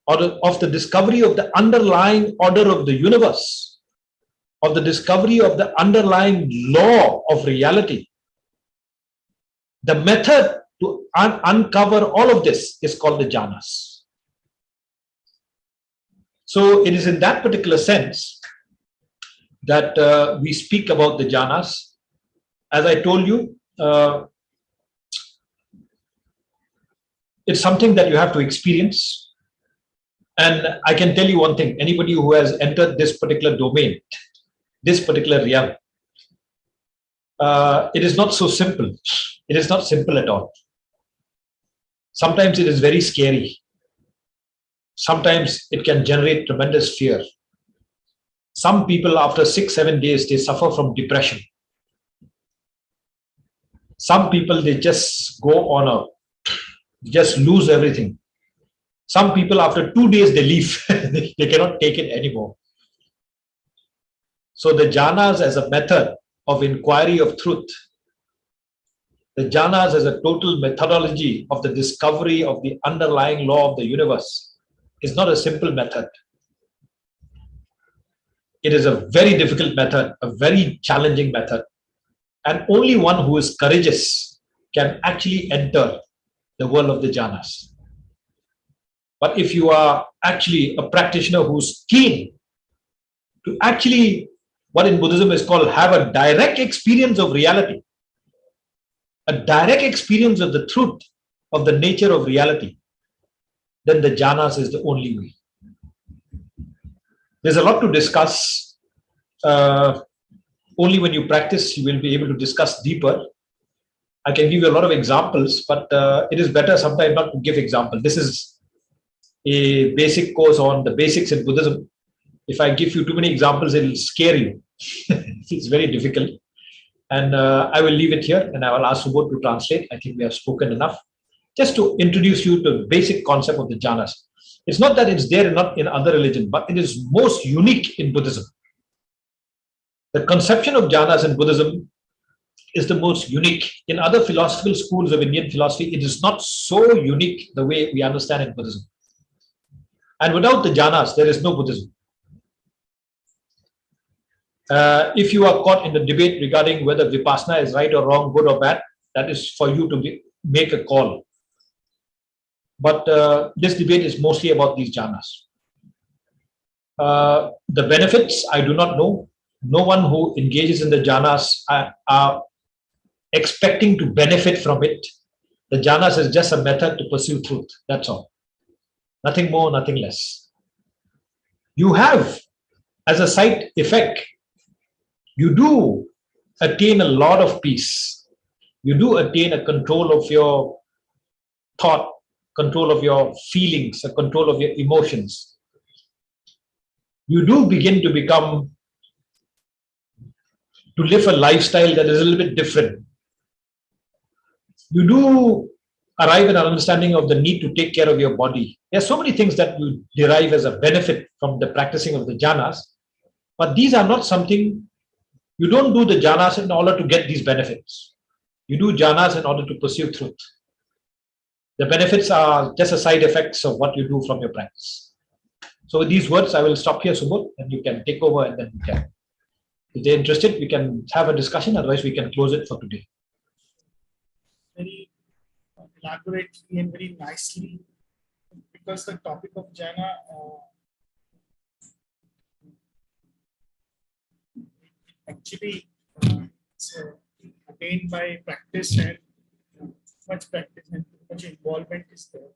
or of the discovery of the underlying order of the universe, of the discovery of the underlying law of reality, the method to uncover all of this is called the jhanas. So it is in that particular sense that we speak about the jhanas. As I told you, it's something that you have to experience. And I can tell you one thing, anybody who has entered this particular domain, this particular realm, it is not so simple. It is not simple at all. Sometimes it is very scary. Sometimes it can generate tremendous fear. Some people, after 6-7 days, they suffer from depression. Some people, they just go on a, just lose everything. Some people, after 2 days, they leave. They cannot take it anymore. So the jhanas as a method of inquiry of truth, the jhanas as a total methodology of the discovery of the underlying law of the universe, is not a simple method. It is a very difficult method, a very challenging method. And only one who is courageous can actually enter the world of the jhanas. But if you are actually a practitioner who's keen to actually, what in Buddhism is called, have a direct experience of reality, a direct experience of the truth of the nature of reality, then the jhanas is the only way. There's a lot to discuss. Only when you practice, you will be able to discuss deeper. I can give you a lot of examples, but it is better sometimes not to give examples. This is a basic course on the basics in Buddhism. If I give you too many examples, it will scare you. It's very difficult. And I will leave it here and I will ask Subodh to translate. I think we have spoken enough. Just to introduce you to the basic concept of the jhanas. It's not that it's there not in other religion, but it is most unique in Buddhism. The conception of jhanas in Buddhism is the most unique. In other philosophical schools of Indian philosophy, it is not so unique the way we understand in Buddhism. And without the jhanas, there is no Buddhism. If you are caught in the debate regarding whether vipassana is right or wrong, good or bad, that is for you to make a call. But this debate is mostly about these jhanas. The benefits, I do not know. No one who engages in the jhanas are expecting to benefit from it. The jhanas is just a method to pursue truth. That's all. Nothing more, nothing less. You have, as a side effect, you do attain a lot of peace. You do attain a control of your thought, control of your feelings, a control of your emotions. You do begin to live a lifestyle that is a little bit different. You do arrive at an understanding of the need to take care of your body. There are so many things that you derive as a benefit from the practicing of the jhanas, but these are not something, you don't do the jhanas in order to get these benefits. You do jhanas in order to pursue truth. The benefits are just a side effects of what you do from your practice. So with these words, I will stop here, Subodh, and you can take over and then we can. If they're interested, we can have a discussion. Otherwise, we can close it for today. Very elaborately and very nicely, because the topic of jhana actually it's attained by practice and much practice and much involvement is there.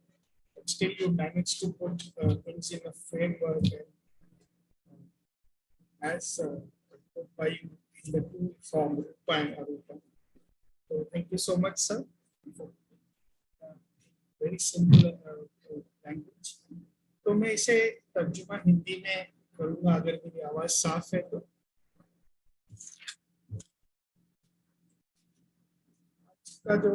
But still, you manage to put things in a framework and as put by you in the two form, Rupa and Arupa. So thank you so much, sir. For, very simple language. तो मैं इसे तर्जुमा हिंदी में करूँगा अगर मेरी आवाज साफ है तो. का जो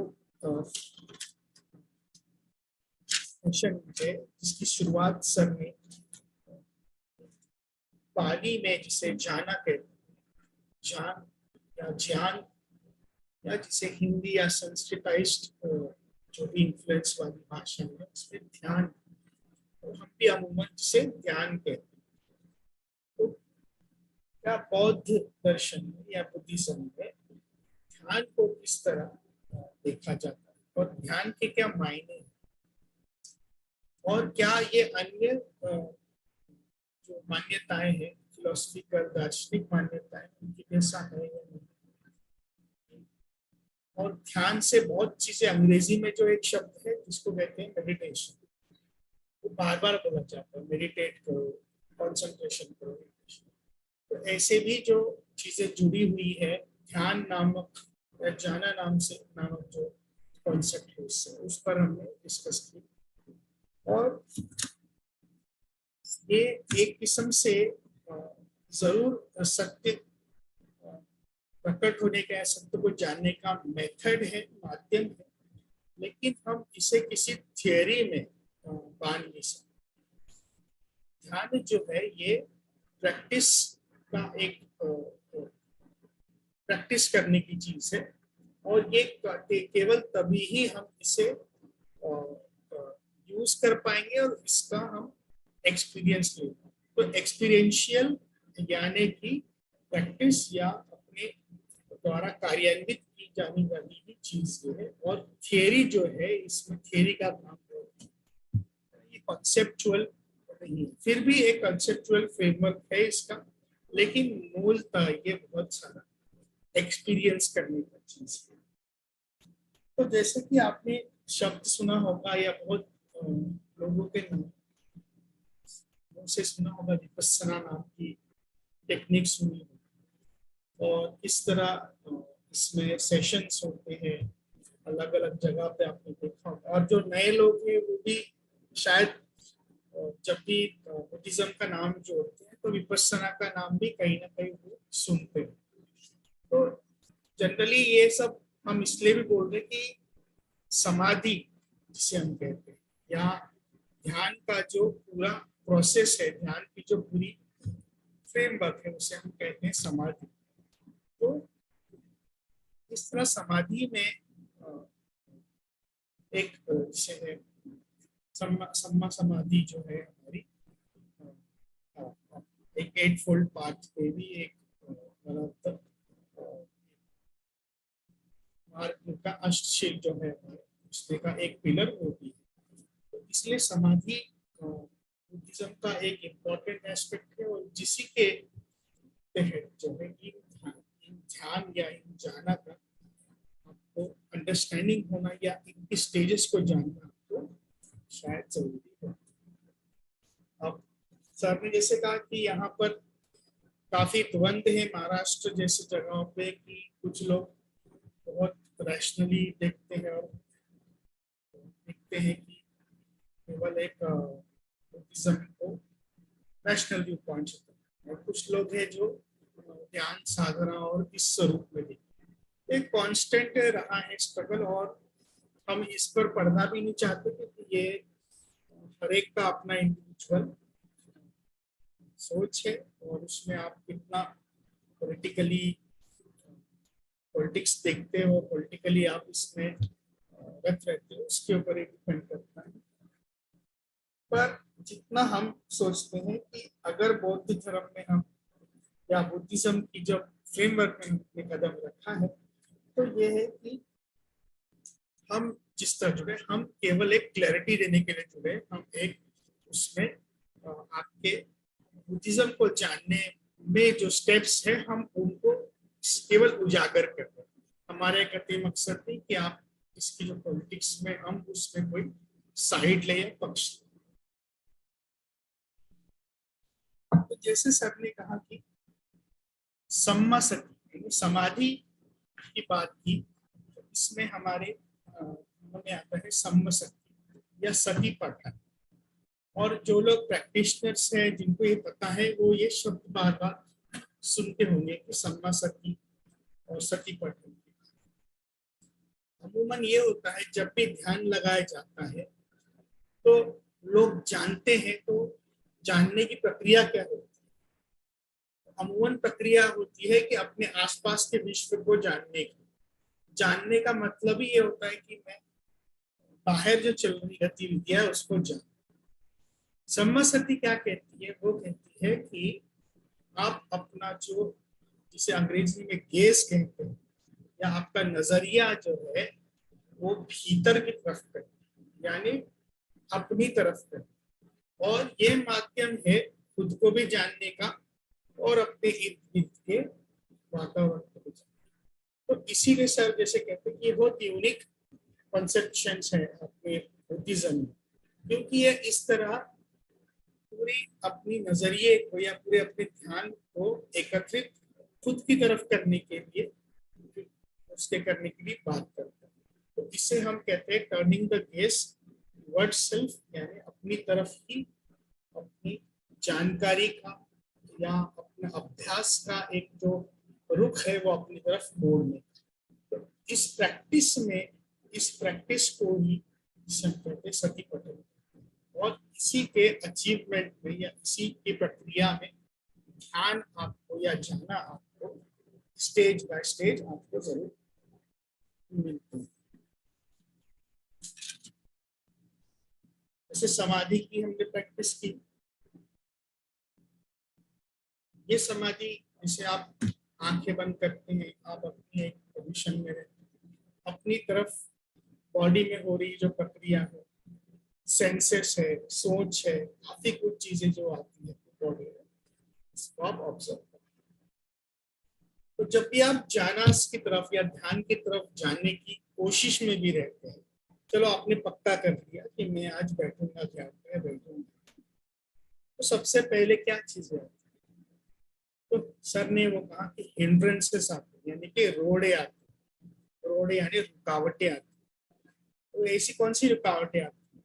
सेशन है जिसकी शुरुआत सर ने पाली में जिसे जाना कहते, जान या ज्ञान, या जिसे हिंदी या संस्कृताइज्ड जो भी इन्फ्लुएंस वाली भाषा है उसमें ध्यान, तो हम भी अमूमन जिसे ध्यान कहते हैं। तो क्या बौद्ध दर्शन में या बुद्धिज्म में ध्यान को किस तरह देखा जाता है और ध्यान के क्या मायने हैं, और क्या ये अन्य जो मान्यताएं हैं फिलोसफिकल दार्शनिक मान्यताएं उनकी जैसा है या नहीं। और ध्यान से बहुत चीजें, अंग्रेजी में जो एक शब्द है जिसको कहते हैं मेडिटेशन, वो बार बार बोला जाता है, मेडिटेट करो, कंसंट्रेशन करो। तो ऐसे भी जो चीजें जुड़ी हुई है ध्यान नामक या जाना नामक जो कॉन्सेप्ट है उससे, उस पर हमने डिस्कस की। और ये एक किस्म से जरूर सत्य प्रकट होने का, सत्य को जानने का मेथड है, माध्यम है, लेकिन हम इसे किसी थियरी में बांध नहीं सकते। ध्यान जो है ये प्रैक्टिस का एक प्रैक्टिस करने की चीज है, और ये केवल तभी ही हम इसे यूज कर पाएंगे और इसका हम एक्सपीरियंस ले पाएंगे। तो एक्सपीरियंशियल यानी कि प्रैक्टिस या अपने द्वारा कार्यान्वित की जाने वाली ही चीज जो है, और थियरी जो है इसमें थियरी का काम है, ये कॉन्सेप्चुअल नहीं है, फिर भी एक कॉन्सेप्चुअल फ्रेमवर्क है इसका, लेकिन मूलतः ये बहुत सारा एक्सपीरियंस करने का चीज है। तो जैसे कि आपने शब्द सुना होगा या बहुत लोगों के मुंह से सुना होगा, विपस्सना नाम की टेक्निक सुनी होगी, और इस तरह इसमें सेशंस होते हैं अलग अलग जगह पे, आपने देखा होगा। और जो नए लोग हैं वो भी शायद जब भी बुद्धिज्म का नाम जोड़ते हैं तो विपस्सना का नाम भी कहीं ना कहीं वो सुनते हैं। तो जनरली ये सब हम इसलिए भी बोल रहे हैं कि समाधि जिसे हम कहते हैं, या ध्यान का जो पूरा प्रोसेस है, ध्यान की जो पूरी फ्रेमवर्क है उसे हम कहते हैं समाधि। तो इस तरह समाधि में एक जिसे है सम्मा समाधि जो है हमारी, एक 8 फोल्ड पाथ पे भी एक मार्ग का अष्टशील जो है उसमें का एक पिलर होती है। तो इसलिए समाधि बुद्धिज्म का एक इम्पोर्टेंट एस्पेक्ट है, और जिसी के तहत जो है इन ध्यान या इन जाना का आपको अंडरस्टैंडिंग होना या इनकी स्टेजेस को जानना आपको शायद जरूरी है। अब सर ने जैसे कहा कि यहाँ पर काफी द्वंद है महाराष्ट्र जैसी जगहों पे, कि कुछ लोग बहुत रैशनली देखते हैं और देखते हैं कि केवल एक बुद्धिज्म को रैशनल व्यू पॉइंट से, और कुछ लोग हैं जो ध्यान साधना और इस स्वरूप में देखते हैं। एक कांस्टेंट रहा है स्ट्रगल, और हम इस पर पढ़ना भी नहीं चाहते क्योंकि ये हर एक का अपना इंडिविजुअल सोच है, और उसमें आप कितना पॉलिटिक्स देखते हो, पॉलिटिकली आप इसमें रत रहते हो, उसके ऊपर एक डिपेंड करता है। पर जितना हम सोचते हैं कि अगर बौद्ध धर्म में हम या बुद्धिज्म की जब फ्रेमवर्क में हमने कदम रखा है, तो ये है कि हम जिस तरह जुड़े, हम केवल एक क्लैरिटी देने के लिए जुड़े, हम एक उसमें आपके बुद्धिज्म को जानने में जो स्टेप्स है हम उनको केवल उजागर कर रहे हैं। हमारे कहते मकसद नहीं कि आप इसकी जो पॉलिटिक्स में हम उसमें कोई साइड ले या पक्ष। तो जैसे सर ने कहा कि सम्मा सती समाधि की बात की, तो इसमें हमारे में आता है सम्मा सती या सती पाठन। और जो लोग प्रैक्टिशनर्स हैं जिनको ये पता है वो ये शब्द बार बार सुनते होंगे कि सम्मा सती और सती पाठन। अमूमन ये होता है जब भी ध्यान लगाया जाता है तो लोग जानते हैं, तो जानने की प्रक्रिया क्या होती है, अमूमन प्रक्रिया होती है कि अपने आसपास के विश्व को जानने की। जानने का मतलब ही ये होता है कि मैं बाहर जो चल रही गतिविधियां है उसको जान। सम्मसति क्या कहती है, वो कहती है कि आप अपना जो, जिसे अंग्रेजी में गेज कहते हैं, या आपका नजरिया जो है वो भीतर की तरफ करें, यानी अपनी तरफ करें। और ये माध्यम है खुद को भी जानने का और अपने इर्द गिर्द के वातावरण को भी जानने। तो इसीलिए सर जैसे कहते हैं कि ये बहुत यूनिक कंसेप्शन है अपने बुद्धिज्म में, क्योंकि ये इस तरह पूरी अपनी नजरिए को या पूरे अपने ध्यान को एकत्रित खुद की तरफ करने के लिए, उसके करने के लिए बात करते हैं। तो इसे हम कहते हैं turning the gauge toward self, यानी अपनी तरफ ही अपनी जानकारी का या अपने अभ्यास का एक जो रुख है वो अपनी तरफ मोड़ने। तो इस प्रैक्टिस को ही कहते सती पठन। और इसी के अचीवमेंट में या इसी की प्रक्रिया में ध्यान आपको या जाना आपको स्टेज बाय स्टेज आपको जरूर मिलते हैं। जैसे समाधि की हमने प्रैक्टिस की, ये समाधि जिसे आप आंखें बंद करते हैं, आप अपनी एक पोजीशन में रहते हैं, अपनी तरफ बॉडी में हो रही जो प्रक्रिया है, सेंसेस है, सोच है, काफी कुछ चीजें जो आती है बॉडी में, इसको आप ऑब्जर्व करें। तो जब भी आप जानास की तरफ या ध्यान की तरफ जाने की कोशिश में भी रहते हैं, चलो आपने पक्का कर लिया कि मैं आज बैठूंगा, ध्यान में बैठूंगा, तो सबसे पहले क्या चीजें आती है? तो सर ने वो कहा कि हिंड्रेंसेस आते हैं, यानी कि रोड़े आते हैं। रोड़े यानी रुकावटें आती हैं। तो ऐसी कौन सी रुकावटें आती हैं?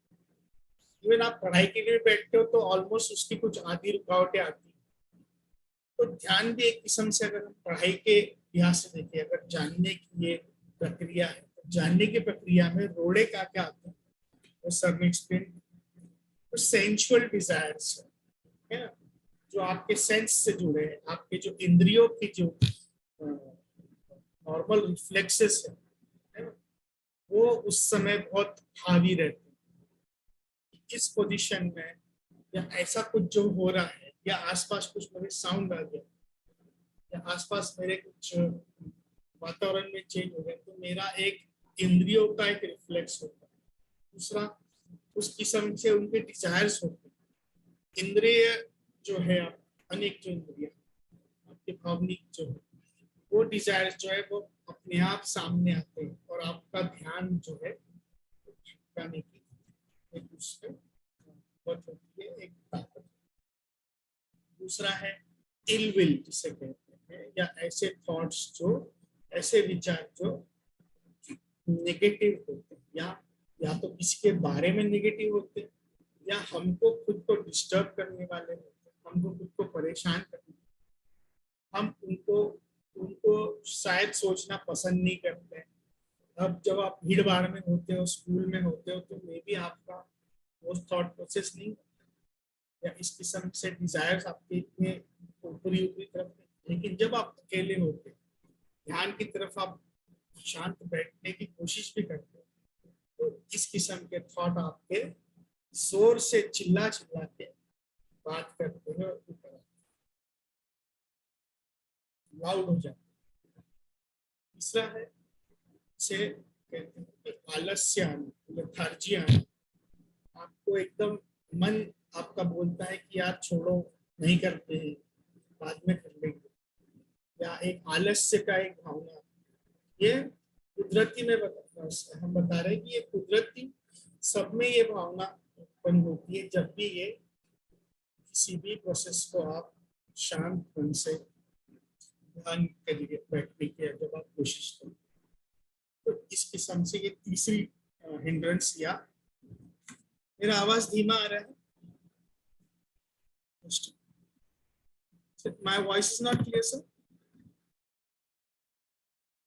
इवन आप पढ़ाई के लिए बैठते हो तो ऑलमोस्ट उसकी कुछ आधी रुकावटें आती हैं। तो ध्यान भी एक किस्म से, अगर हम पढ़ाई के लिहाज से देखें, अगर जानने की ये प्रक्रिया है, तो जानने की प्रक्रिया में रोड़े क्या क्या आते हैं वो सर ने एक्सप्लेन। तो सेंसुअल डिजायर्स है ना, जो आपके सेंस से जुड़े हैं, आपके जो इंद्रियों की जो नॉर्मल रिफ्लेक्सेस है ना, वो उस समय बहुत हावी रहते हैं। इस पोजीशन में या ऐसा कुछ जो हो रहा है, या आसपास कुछ मेरे साउंड आ गया, या आसपास मेरे कुछ वातावरण में चेंज हो गया, तो मेरा एक इंद्रियों का एक रिफ्लेक्स होता है। दूसरा, उस किस्म से उनके डिजायर्स होते हैं। इंद्रिय जो है, आप अनेक जो इंद्रिया आपके भावनिक जो है, वो डिजायर्स जो है वो अपने आप सामने आते हैं और आपका ध्यान जो है भटकाने की एक उससे बहुत होती है, एक ताकत। दूसरा है इल विल जिसे कहते हैं, या ऐसे थॉट्स जो, ऐसे विचार जो नेगेटिव होते हैं, या तो किसी के बारे में नेगेटिव होते हैं, या हमको खुद को डिस्टर्ब करने वाले होते हैं, हमको खुद को परेशान करने, हम उनको उनको शायद सोचना पसंद नहीं करते हैं। अब जब आप भीड़ भाड़ में होते हो, स्कूल में होते हो, तो मे भी आपका वो थॉट प्रोसेस नहीं, या इस किस्म से डिजायर्स आपके इतने ऊपरी ऊपरी तरफ नहीं। लेकिन जब आप अकेले होते, ध्यान की तरफ आप शांत बैठने की कोशिश भी करते हो, तो इस किस्म के थॉट आपके जोर से चिल्ला चिल्ला के बात करते हैं और ऊपर लाउड हो जाते हैं। तीसरा है, से कहते हैं कि आलस्य आना, लेथार्जी आना। आपको एकदम मन आपका बोलता है कि यार छोड़ो, नहीं करते हैं, बाद में कर लेंगे, या एक आलस्य का एक भावना, ये कुदरती में हम बता रहे हैं कि ये कुदरती सब में ये भावना उत्पन्न होती है जब भी ये किसी भी प्रोसेस को आप शांत मन से ध्यान के लिए बैठने की जब आप कोशिश करें। तो इस किस्म से ये तीसरी हिंड्रेंस, या मेरा आवाज धीमा आ रहा है? My voice is not clear, sir?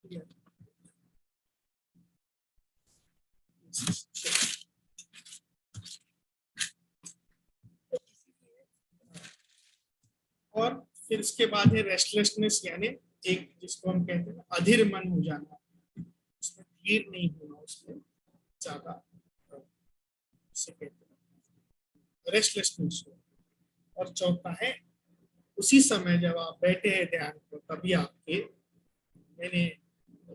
Yeah. और फिर इसके बाद है रेस्टलेसनेस, यानी एक जिसको हम कहते हैं अधीर मन हो जाना, उसमें धीर नहीं होना, उसमें ज्यादा उसे कहते हैं रेस्टलेसनेस हो। और चौथा है उसी समय जब आप बैठे हैं ध्यान को, तभी आपके मैंने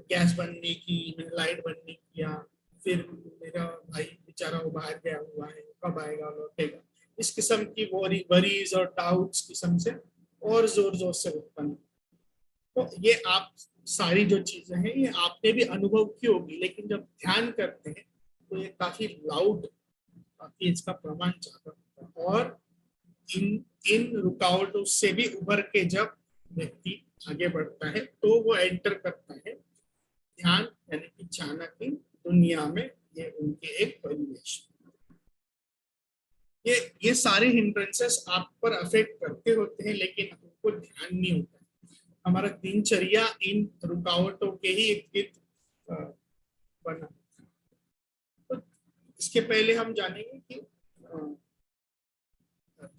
गैस बंद नहीं की, मैंने लाइट बंद नहीं किया, फिर मेरा भाई बेचारा वो बाहर गया हुआ है, कब आएगा लौटेगा, इस किस्म की वरीज और डाउट्स किस्म से और जोर जोर से उत्पन्न। तो ये आप सारी जो चीजें हैं ये आपने भी अनुभव की होगी, लेकिन जब ध्यान करते हैं तो ये काफी लाउड, काफी इसका प्रमाण ज्यादा होता है। और इन रुकावटों से भी उभर के जब व्यक्ति आगे बढ़ता है तो वो एंटर करता है ध्यान यानी कि जहाना की दुनिया में। ये उनके एक परिवेश, ये सारे हिंड्रेंसेस आप पर अफेक्ट करते होते हैं, लेकिन हमको ध्यान नहीं होता। हमारा दिनचर्या इन रुकावटों के ही इर्द बना। तो इसके पहले हम जानेंगे कि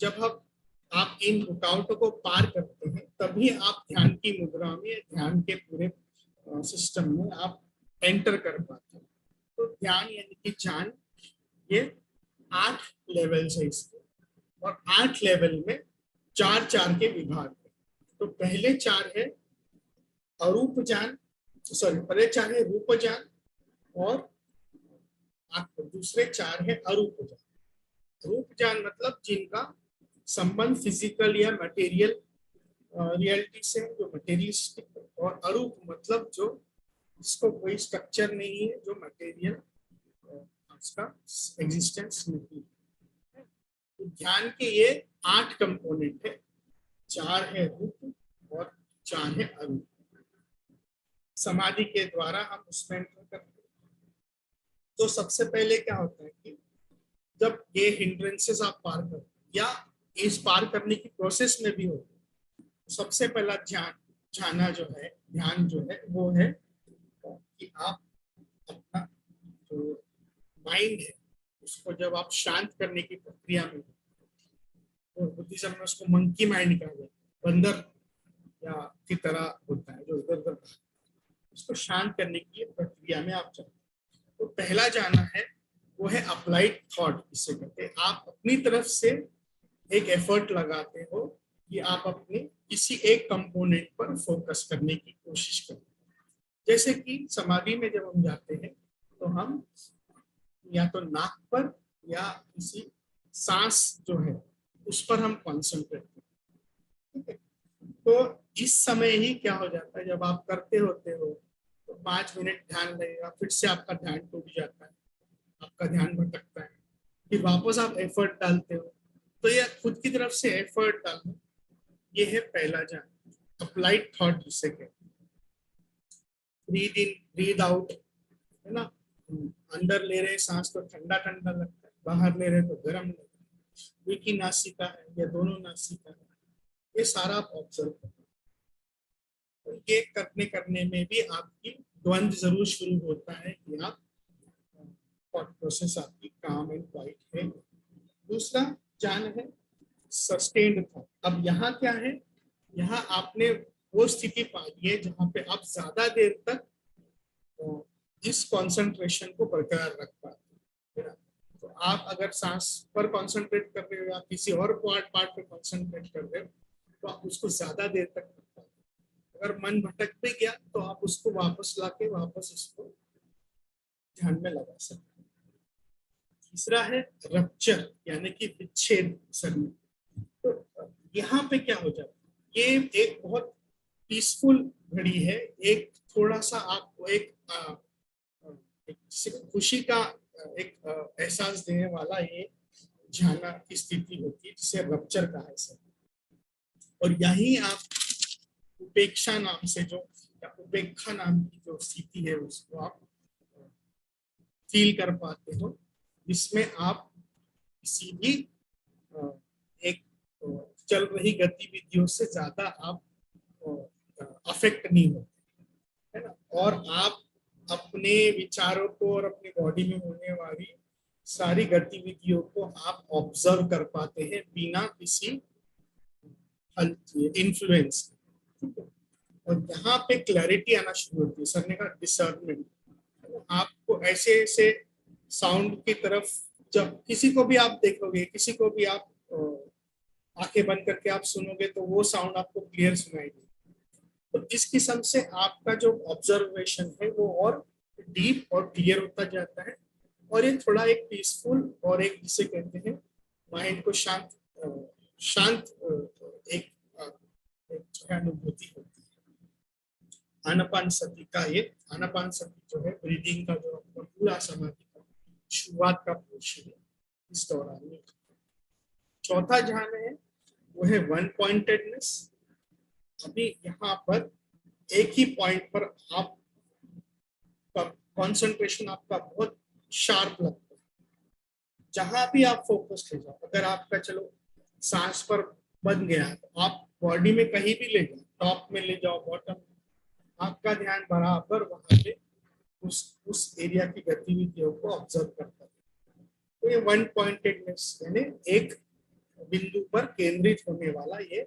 जब आप इन रुकावटों को पार करते हैं तभी आप ध्यान की मुद्रा में, ध्यान के पूरे सिस्टम में आप एंटर कर पाते हैं। तो ध्यान यानी कि ज्ञान, ये 8 लेवल है इसके, और 8 लेवल में 4 के विभाग है। तो पहले 4 है अरूप ज्ञान, पहले 4 है रूप ज्ञान, और दूसरे 4 है अरूप ज्ञान। रूप ज्ञान मतलब जिनका संबंध फिजिकल या मटेरियल रियलिटी से, जो मटेरियलिस्टिक है, और अरूप मतलब जो जिसको कोई स्ट्रक्चर नहीं है, जो मटेरियल उसका एग्जिस्टेंस नहीं है। तो ध्यान के ये 8 कंपोनेंट है, 4 है रूप और 4 है अरूप। समाधि के द्वारा हम उसमें एंटर करते हैं। तो सबसे पहले क्या होता है कि जब ये हिंड्रेंसेस आप पार करते हैं या इस पार करने की प्रोसेस में भी होते हैं, तो सबसे पहला ध्यान जो है, ध्यान जो है वो है कि आप अपना जो माइंड है उसको जब आप शांत करने की प्रक्रिया में, तो बुद्धिज्म में उसको मंकी माइंड कहा जाता है, बंदर या की तरह होता है जो इधर उधर, उसको शांत करने की प्रक्रिया में आप चलते हैं। तो पहला जाना है वो है अप्लाइड थॉट, इससे कहते हैं आप अपनी तरफ से एक एफर्ट लगाते हो कि आप अपने किसी एक कंपोनेंट पर फोकस करने की कोशिश करते हैं। जैसे कि समाधि में जब हम जाते हैं तो हम या तो नाक पर या किसी सांस जो है उस पर हम कॉन्सेंट्रेट करते हैं, ठीक है। तो इस समय ही क्या हो जाता है, जब आप करते होते हो तो 5 मिनट ध्यान लगेगा, फिर से आपका ध्यान टूट जाता है, आपका ध्यान भटकता है, फिर वापस आप एफर्ट डालते हो। तो ये खुद की तरफ से एफर्ट डालना, ये है पहला ज्ञान, अप्लाइड थॉट जिसे कहते हैं। ब्रीद इन ब्रीद आउट, है ना, अंदर ले रहे सांस तो ठंडा ठंडा लगता है, बाहर ले रहे तो गर्म लगता है, एक ही नासिका है या दोनों नासिका है, ये सारा आप ऑब्जर्व करो। तो ये करने में भी आपकी द्वंद जरूर शुरू होता है कि आप थॉट प्रोसेस आपकी काम एंड क्वाइट है। दूसरा ज्ञान है सस्टेन्ड थॉट। अब यहाँ क्या है, यहाँ आपने वो स्थिति पा ली है जहाँ पे आप ज्यादा देर तक इस कंसंट्रेशन को बरकरार रख पाते हैं। तो आप अगर सांस पर कंसंट्रेट कर रहे हो या किसी और पार्ट पे कंसंट्रेट कर रहे हो तो आप उसको ज्यादा देर तक कर पाते हैं। अगर मन भटक भी गया तो आप उसको वापस लाके वापस उसको ध्यान में लगा सकते हैं। तीसरा है रप्चर यानी कि विच्छेद शरीर। तो यहाँ पे क्या हो जाता है, ये एक बहुत पीसफुल घड़ी है, एक थोड़ा सा आपको एक खुशी का एक एहसास देने वाला ये जहाना की स्थिति होती है जिसे रप्चर कहा है। और यही आप उपेक्षा नाम से जो या उपेक्षा नाम की जो स्थिति है उसको आप फील कर पाते हो, जिसमें आप किसी भी एक चल रही गतिविधियों से ज्यादा आप अफेक्ट नहीं होते, है ना। और आप अपने विचारों को और अपनी बॉडी में होने वाली सारी गतिविधियों को आप ऑब्जर्व कर पाते हैं बिना किसी इन्फ्लुएंस। और यहाँ पे क्लैरिटी आना शुरू होती है। सर ने कहा डिसर्नमेंट, आपको ऐसे ऐसे साउंड की तरफ, जब किसी को भी आप देखोगे, किसी को भी आप आंखें बंद करके आप सुनोगे तो वो साउंड आपको क्लियर सुनाई देगी। तो इस किस्म से आपका जो ऑब्जर्वेशन है वो और डीप और क्लियर होता जाता है, और ये थोड़ा एक पीसफुल और एक जिसे कहते हैं माइंड को शांत शांत एक एक जो है अनुभूति होती है। आनापान सती का ये आनापान सती जो है ब्रीदिंग का जो अपना पूरा समाधि का शुरुआत का पोर्शन है इस दौरान में। चौथा ध्यान है वो है वन पॉइंटेडनेस। अभी यहाँ पर एक ही पॉइंट पर आप कंसंट्रेशन आपका बहुत शार्प लगता है, जहां भी आप फोकस ले जाओ। अगर आपका चलो सांस पर बन गया तो आप बॉडी में कहीं भी ले जाओ, टॉप में ले जाओ, बॉटम, आपका ध्यान बराबर वहां पे उस एरिया की गतिविधियों को ऑब्जर्व करता है। तो ये वन पॉइंटेडनेस यानी एक बिंदु पर केंद्रित होने वाला ये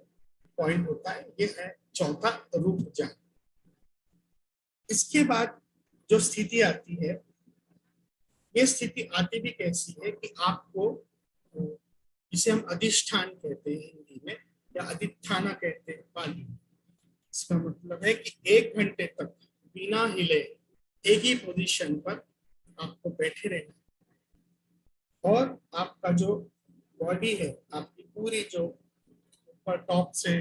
पॉइंट होता है। ये है चौथा रूप ज्ञान। इसके बाद जो स्थिति आती है, ये स्थिति आती भी कैसी है कि आपको, जिसे हम अधिष्ठान कहते हैं हिंदी में या अधिष्ठाना कहते हैं पाली में, इसका मतलब है कि 1 घंटे तक बिना हिले एक ही पोजीशन पर आपको बैठे रहना, और आपका जो बॉडी है, आपकी पूरी जो ऊपर टॉप से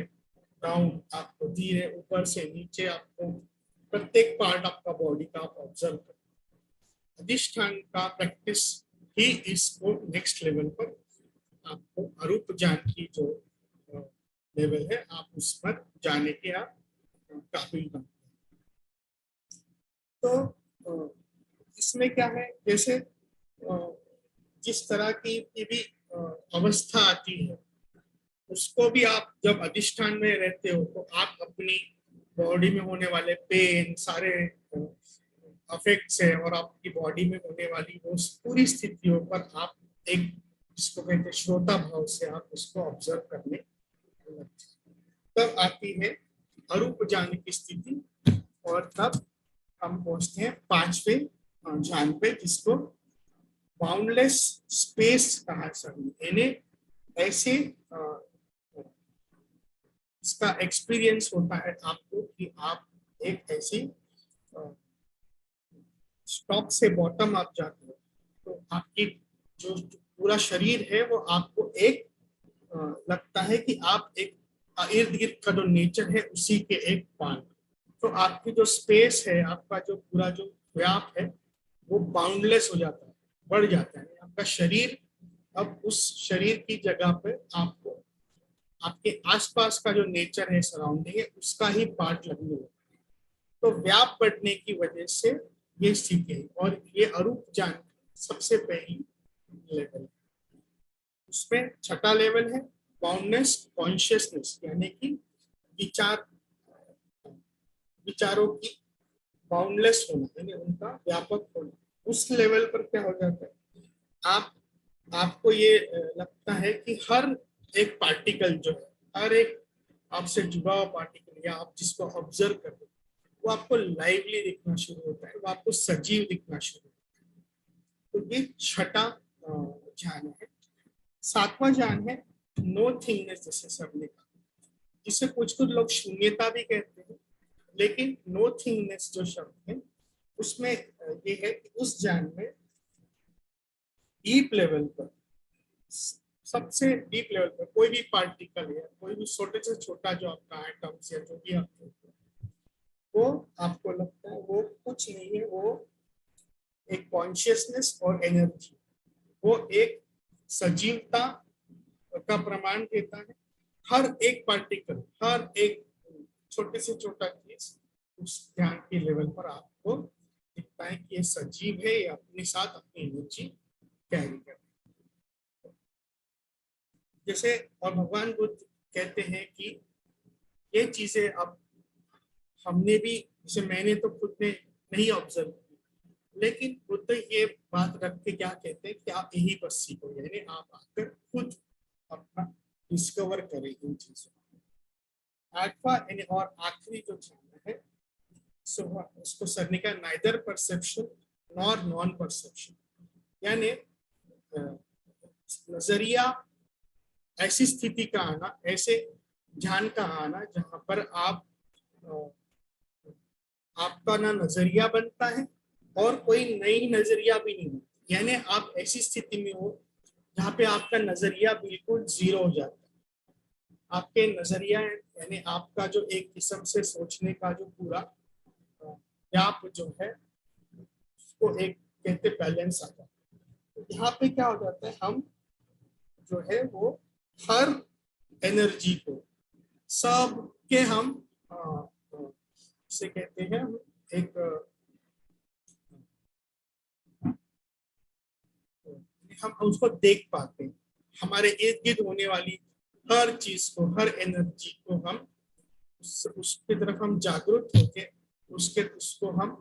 डाउन, आपको धीरे ऊपर से नीचे, आपको प्रत्येक पार्ट आपका बॉडी का आप ऑब्जर्व करें। अधिष्ठान का प्रैक्टिस ही इसको नेक्स्ट लेवल पर आपको अरूप ज्ञान की जो लेवल है आप उस पर जाने के आप काबिल बनते हैं। तो इसमें क्या है, जैसे जिस तरह की भी अवस्था आती है, उसको भी आप जब अधिष्ठान में रहते हो तो आप अपनी बॉडी में होने वाले पेन, सारे अफेक्ट्स है, और आपकी बॉडी में होने वाली वो पूरी स्थितियों पर आप एक, जिसको कहते हैं श्रोता भाव से आप उसको ऑब्जर्व करने लगते हैं। तब आती है अरूप ज्ञान की स्थिति, और तब हम पहुंचते हैं पांचवें ज्ञान पे, जिसको बाउंडलेस स्पेस कहा जाता है। ऐसे इसका एक्सपीरियंस होता है आपको कि आप एक ऐसी टॉप से बॉटम आप जाते हो, तो आपकी जो पूरा शरीर है वो आपको एक लगता है कि आप एक इर्द गिर्द का जो नेचर है उसी के एक पार्ट, तो आपकी जो स्पेस है, आपका जो पूरा जो व्याप है वो बाउंडलेस हो जाता है, बढ़ जाता है। आपका शरीर अब उस शरीर की जगह पे आपको आपके आसपास का जो नेचर है, सराउंडिंग है, उसका ही पार्ट लगने लगता है। तो व्याप बढ़ने की वजह से ये स्थिति है, और ये अरूप ज्ञान सबसे पहली लेवल है। उसमें छठा लेवल है बाउंडनेस कॉन्शियसनेस, यानी कि विचार विचारों की बाउंडलेस होना, यानी उनका व्यापक होना। उस लेवल पर क्या हो जाता है, आपको ये लगता है कि हर एक पार्टिकल जो है, हर एक आपसे जुड़ा हुआ पार्टिकल, या आप जिसको ऑब्जर्व कर रहे हो, वो आपको लाइवली दिखना शुरू होता है, वो आपको सजीव दिखना शुरू होता है। तो ये छठा ध्यान है। सातवां ध्यान है नो थिंगनेस, जैसे सबने कहा, जिसे कुछ कुछ लोग शून्यता भी कहते हैं, लेकिन नो थिंगनेस जो शब्द है उसमें ये है कि उस ज्ञान में डीप लेवल पर, सबसे डीप लेवल पर कोई भी पार्टिकल है, कोई भी छोटे से छोटा जो आपका एटम्स या जो भी आपको, वो आपको लगता है वो कुछ नहीं है, वो एक कॉन्शियसनेस और एनर्जी, वो एक सजीवता का प्रमाण देता है। हर एक पार्टिकल, हर एक छोटे से छोटा चीज उस ध्यान के लेवल पर आपको दिखता है कि ये सजीव है, ये अपने साथ अपनी एनर्जी कैरी कर। जैसे और भगवान बुद्ध कहते हैं कि ये चीजें अब हमने भी, जैसे मैंने तो खुद ने नहीं ऑब्जर्व की, लेकिन बुद्ध ये बात रख के क्या कहते हैं कि आप यही बस सीखो, यानी आप आकर खुद अपना डिस्कवर करें इन चीजों। आठवां यानी और आखिरी जो ध्यान है, सो उसको सर ने कहा neither perception nor non perception, यानी नजरिया, ऐसी स्थिति का आना, ऐसे ध्यान का आना जहां पर आप आपका ना नजरिया बनता है और कोई नई नजरिया भी नहीं बनती, यानी आप ऐसी स्थिति में हो जहाँ पे आपका नजरिया बिल्कुल जीरो हो जाता है। आपके नजरिया यानी आपका जो एक किस्म से सोचने का जो पूरा व्याप जो है उसको एक कहते बैलेंस आ जाता है। तो यहाँ पे क्या हो जाता है, हम जो है वो हर एनर्जी को सब के हम इसे कहते हैं एक हम उसको देख पाते हैं, हमारे इर्द गिर्द होने वाली हर चीज को, हर एनर्जी को हम उसकी तरफ हम जागरूक होके उसको हम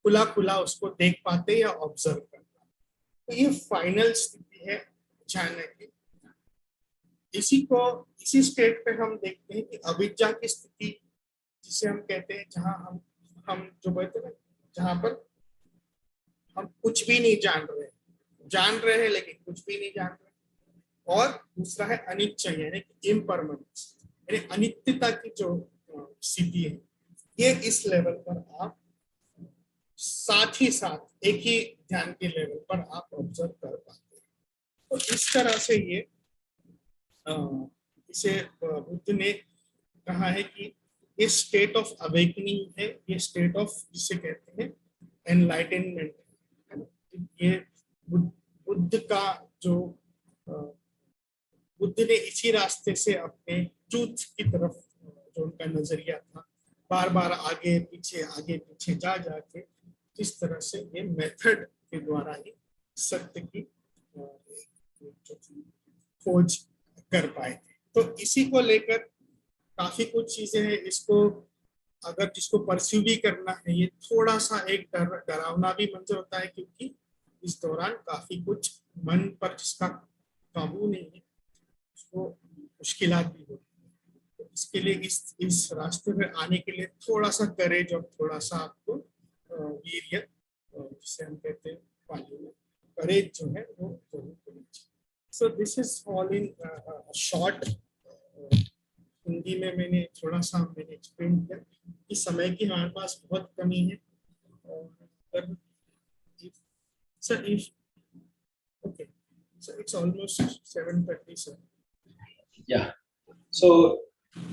खुला खुला उसको देख पाते या ऑब्जर्व कर पाते। तो ये फाइनल स्थिति है जानने की। इसी स्टेट पे हम देखते हैं कि अविद्या की स्थिति, जिसे हम कहते हैं जहां हम जो बोलते हैं जहां पर हम कुछ भी नहीं जान रहे हैं लेकिन कुछ भी नहीं जान रहे। और दूसरा है अनिश्चय यानी कि इम्परमानेंस, यानी अनित्यता की जो स्थिति है, ये इस लेवल पर आप साथ ही साथ एक ही ध्यान के लेवल पर आप ऑब्जर्व कर पाते हैं। तो इस तरह से ये इसे बुद्ध ने कहा है कि ये स्टेट ऑफ अवेकनिंग है, ये स्टेट ऑफ जिसे कहते हैं एनलाइटनमेंट है। ये बुद्ध का जो बुद्ध ने इसी रास्ते से अपने ट्रूथ की तरफ जो उनका नजरिया था, बार बार आगे पीछे जा जाके किस तरह से ये मेथड के द्वारा ही सत्य की खोज कर पाए थे। तो इसी को लेकर काफी कुछ चीजें हैं। इसको अगर जिसको परस्यू भी करना है, ये थोड़ा सा एक डरावना भी मंजर होता है, क्योंकि इस दौरान काफी कुछ मन पर जिसका काबू नहीं है उसको मुश्किलात भी होती है। तो इसके लिए इस रास्ते में आने के लिए थोड़ा सा करेज और थोड़ा सा आपको वीर्य, जिसे हम कहते हैं पाली में करेज जो है वो जरूर करनी चाहिए। So this is all in short. Hindi में मैंने थोड़ा सा एक्सप्लेन किया कि समय की हमारे पास बहुत कमी है। और sir if okay, so it's almost 7:30, sir. Yeah. So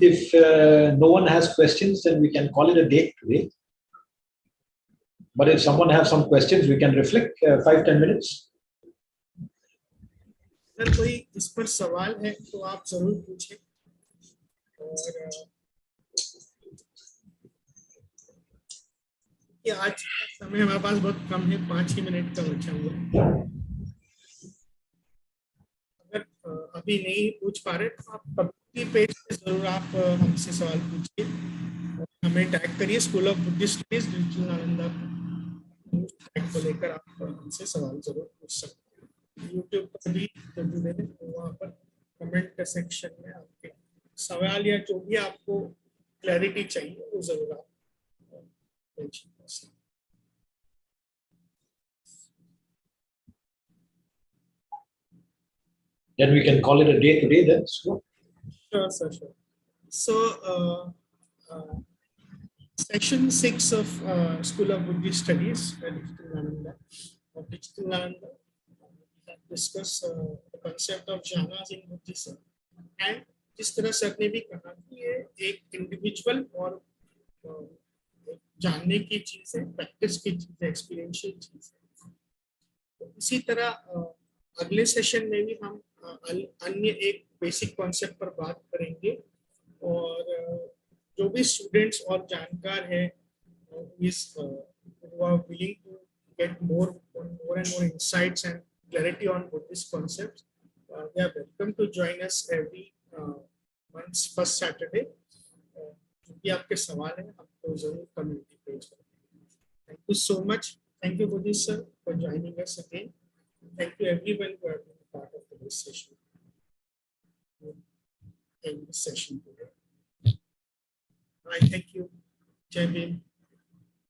if no one has questions, then we can call it a day today. But if someone has some questions, we can reflect 5-10 minutes. अगर कोई इस पर सवाल है तो आप जरूर पूछें। और ये आज का समय हमारे पास बहुत कम है, 5 ही मिनट का बचा हुआ। अगर अभी नहीं पूछ पा रहे तो आप कम्युनिटी पेज पे जरूर आप हमसे सवाल पूछिए, हमें टैग करिए school of Buddhist studies digital Nalanda tag को लेकर आप हमसे सवाल जरूर पूछ सकते हैं। यूट्यूब पर भी जो जुड़े हैं तो वहाँ पर कमेंट सेक्शन में आपके सवाल या जो भी आपको क्लैरिटी चाहिए वो जरूर आप मेंशन कर सकते हैं। Then we can call it a day today then. Sure, sir, sure. So, section 6 of School of Buddhist Studies, Digital Nalanda, we have discussed the concept of jhanas in Buddhism, and जिस तरह sir ने भी कहा कि ये एक individual और जानने की चीज है, प्रैक्टिस की चीज है, एक्सपीरियंशियल चीज है। तो इसी तरह अगले सेशन में भी हम अन्य एक बेसिक कॉन्सेप्ट पर बात करेंगे। और जो भी स्टूडेंट्स और जानकार है who are willing to get more and more insights and clarity on Buddhist concepts, they are welcome to join us every month's first Saturday. जो भी आपके सवाल हैं आपको जरूर कम्युनिटी पेज पर। Thank you so much. Thank you, Buddhist sir, for joining us again. Thank you everyone who have been a part of this session. In this session today. I thank you. Jai Bhim.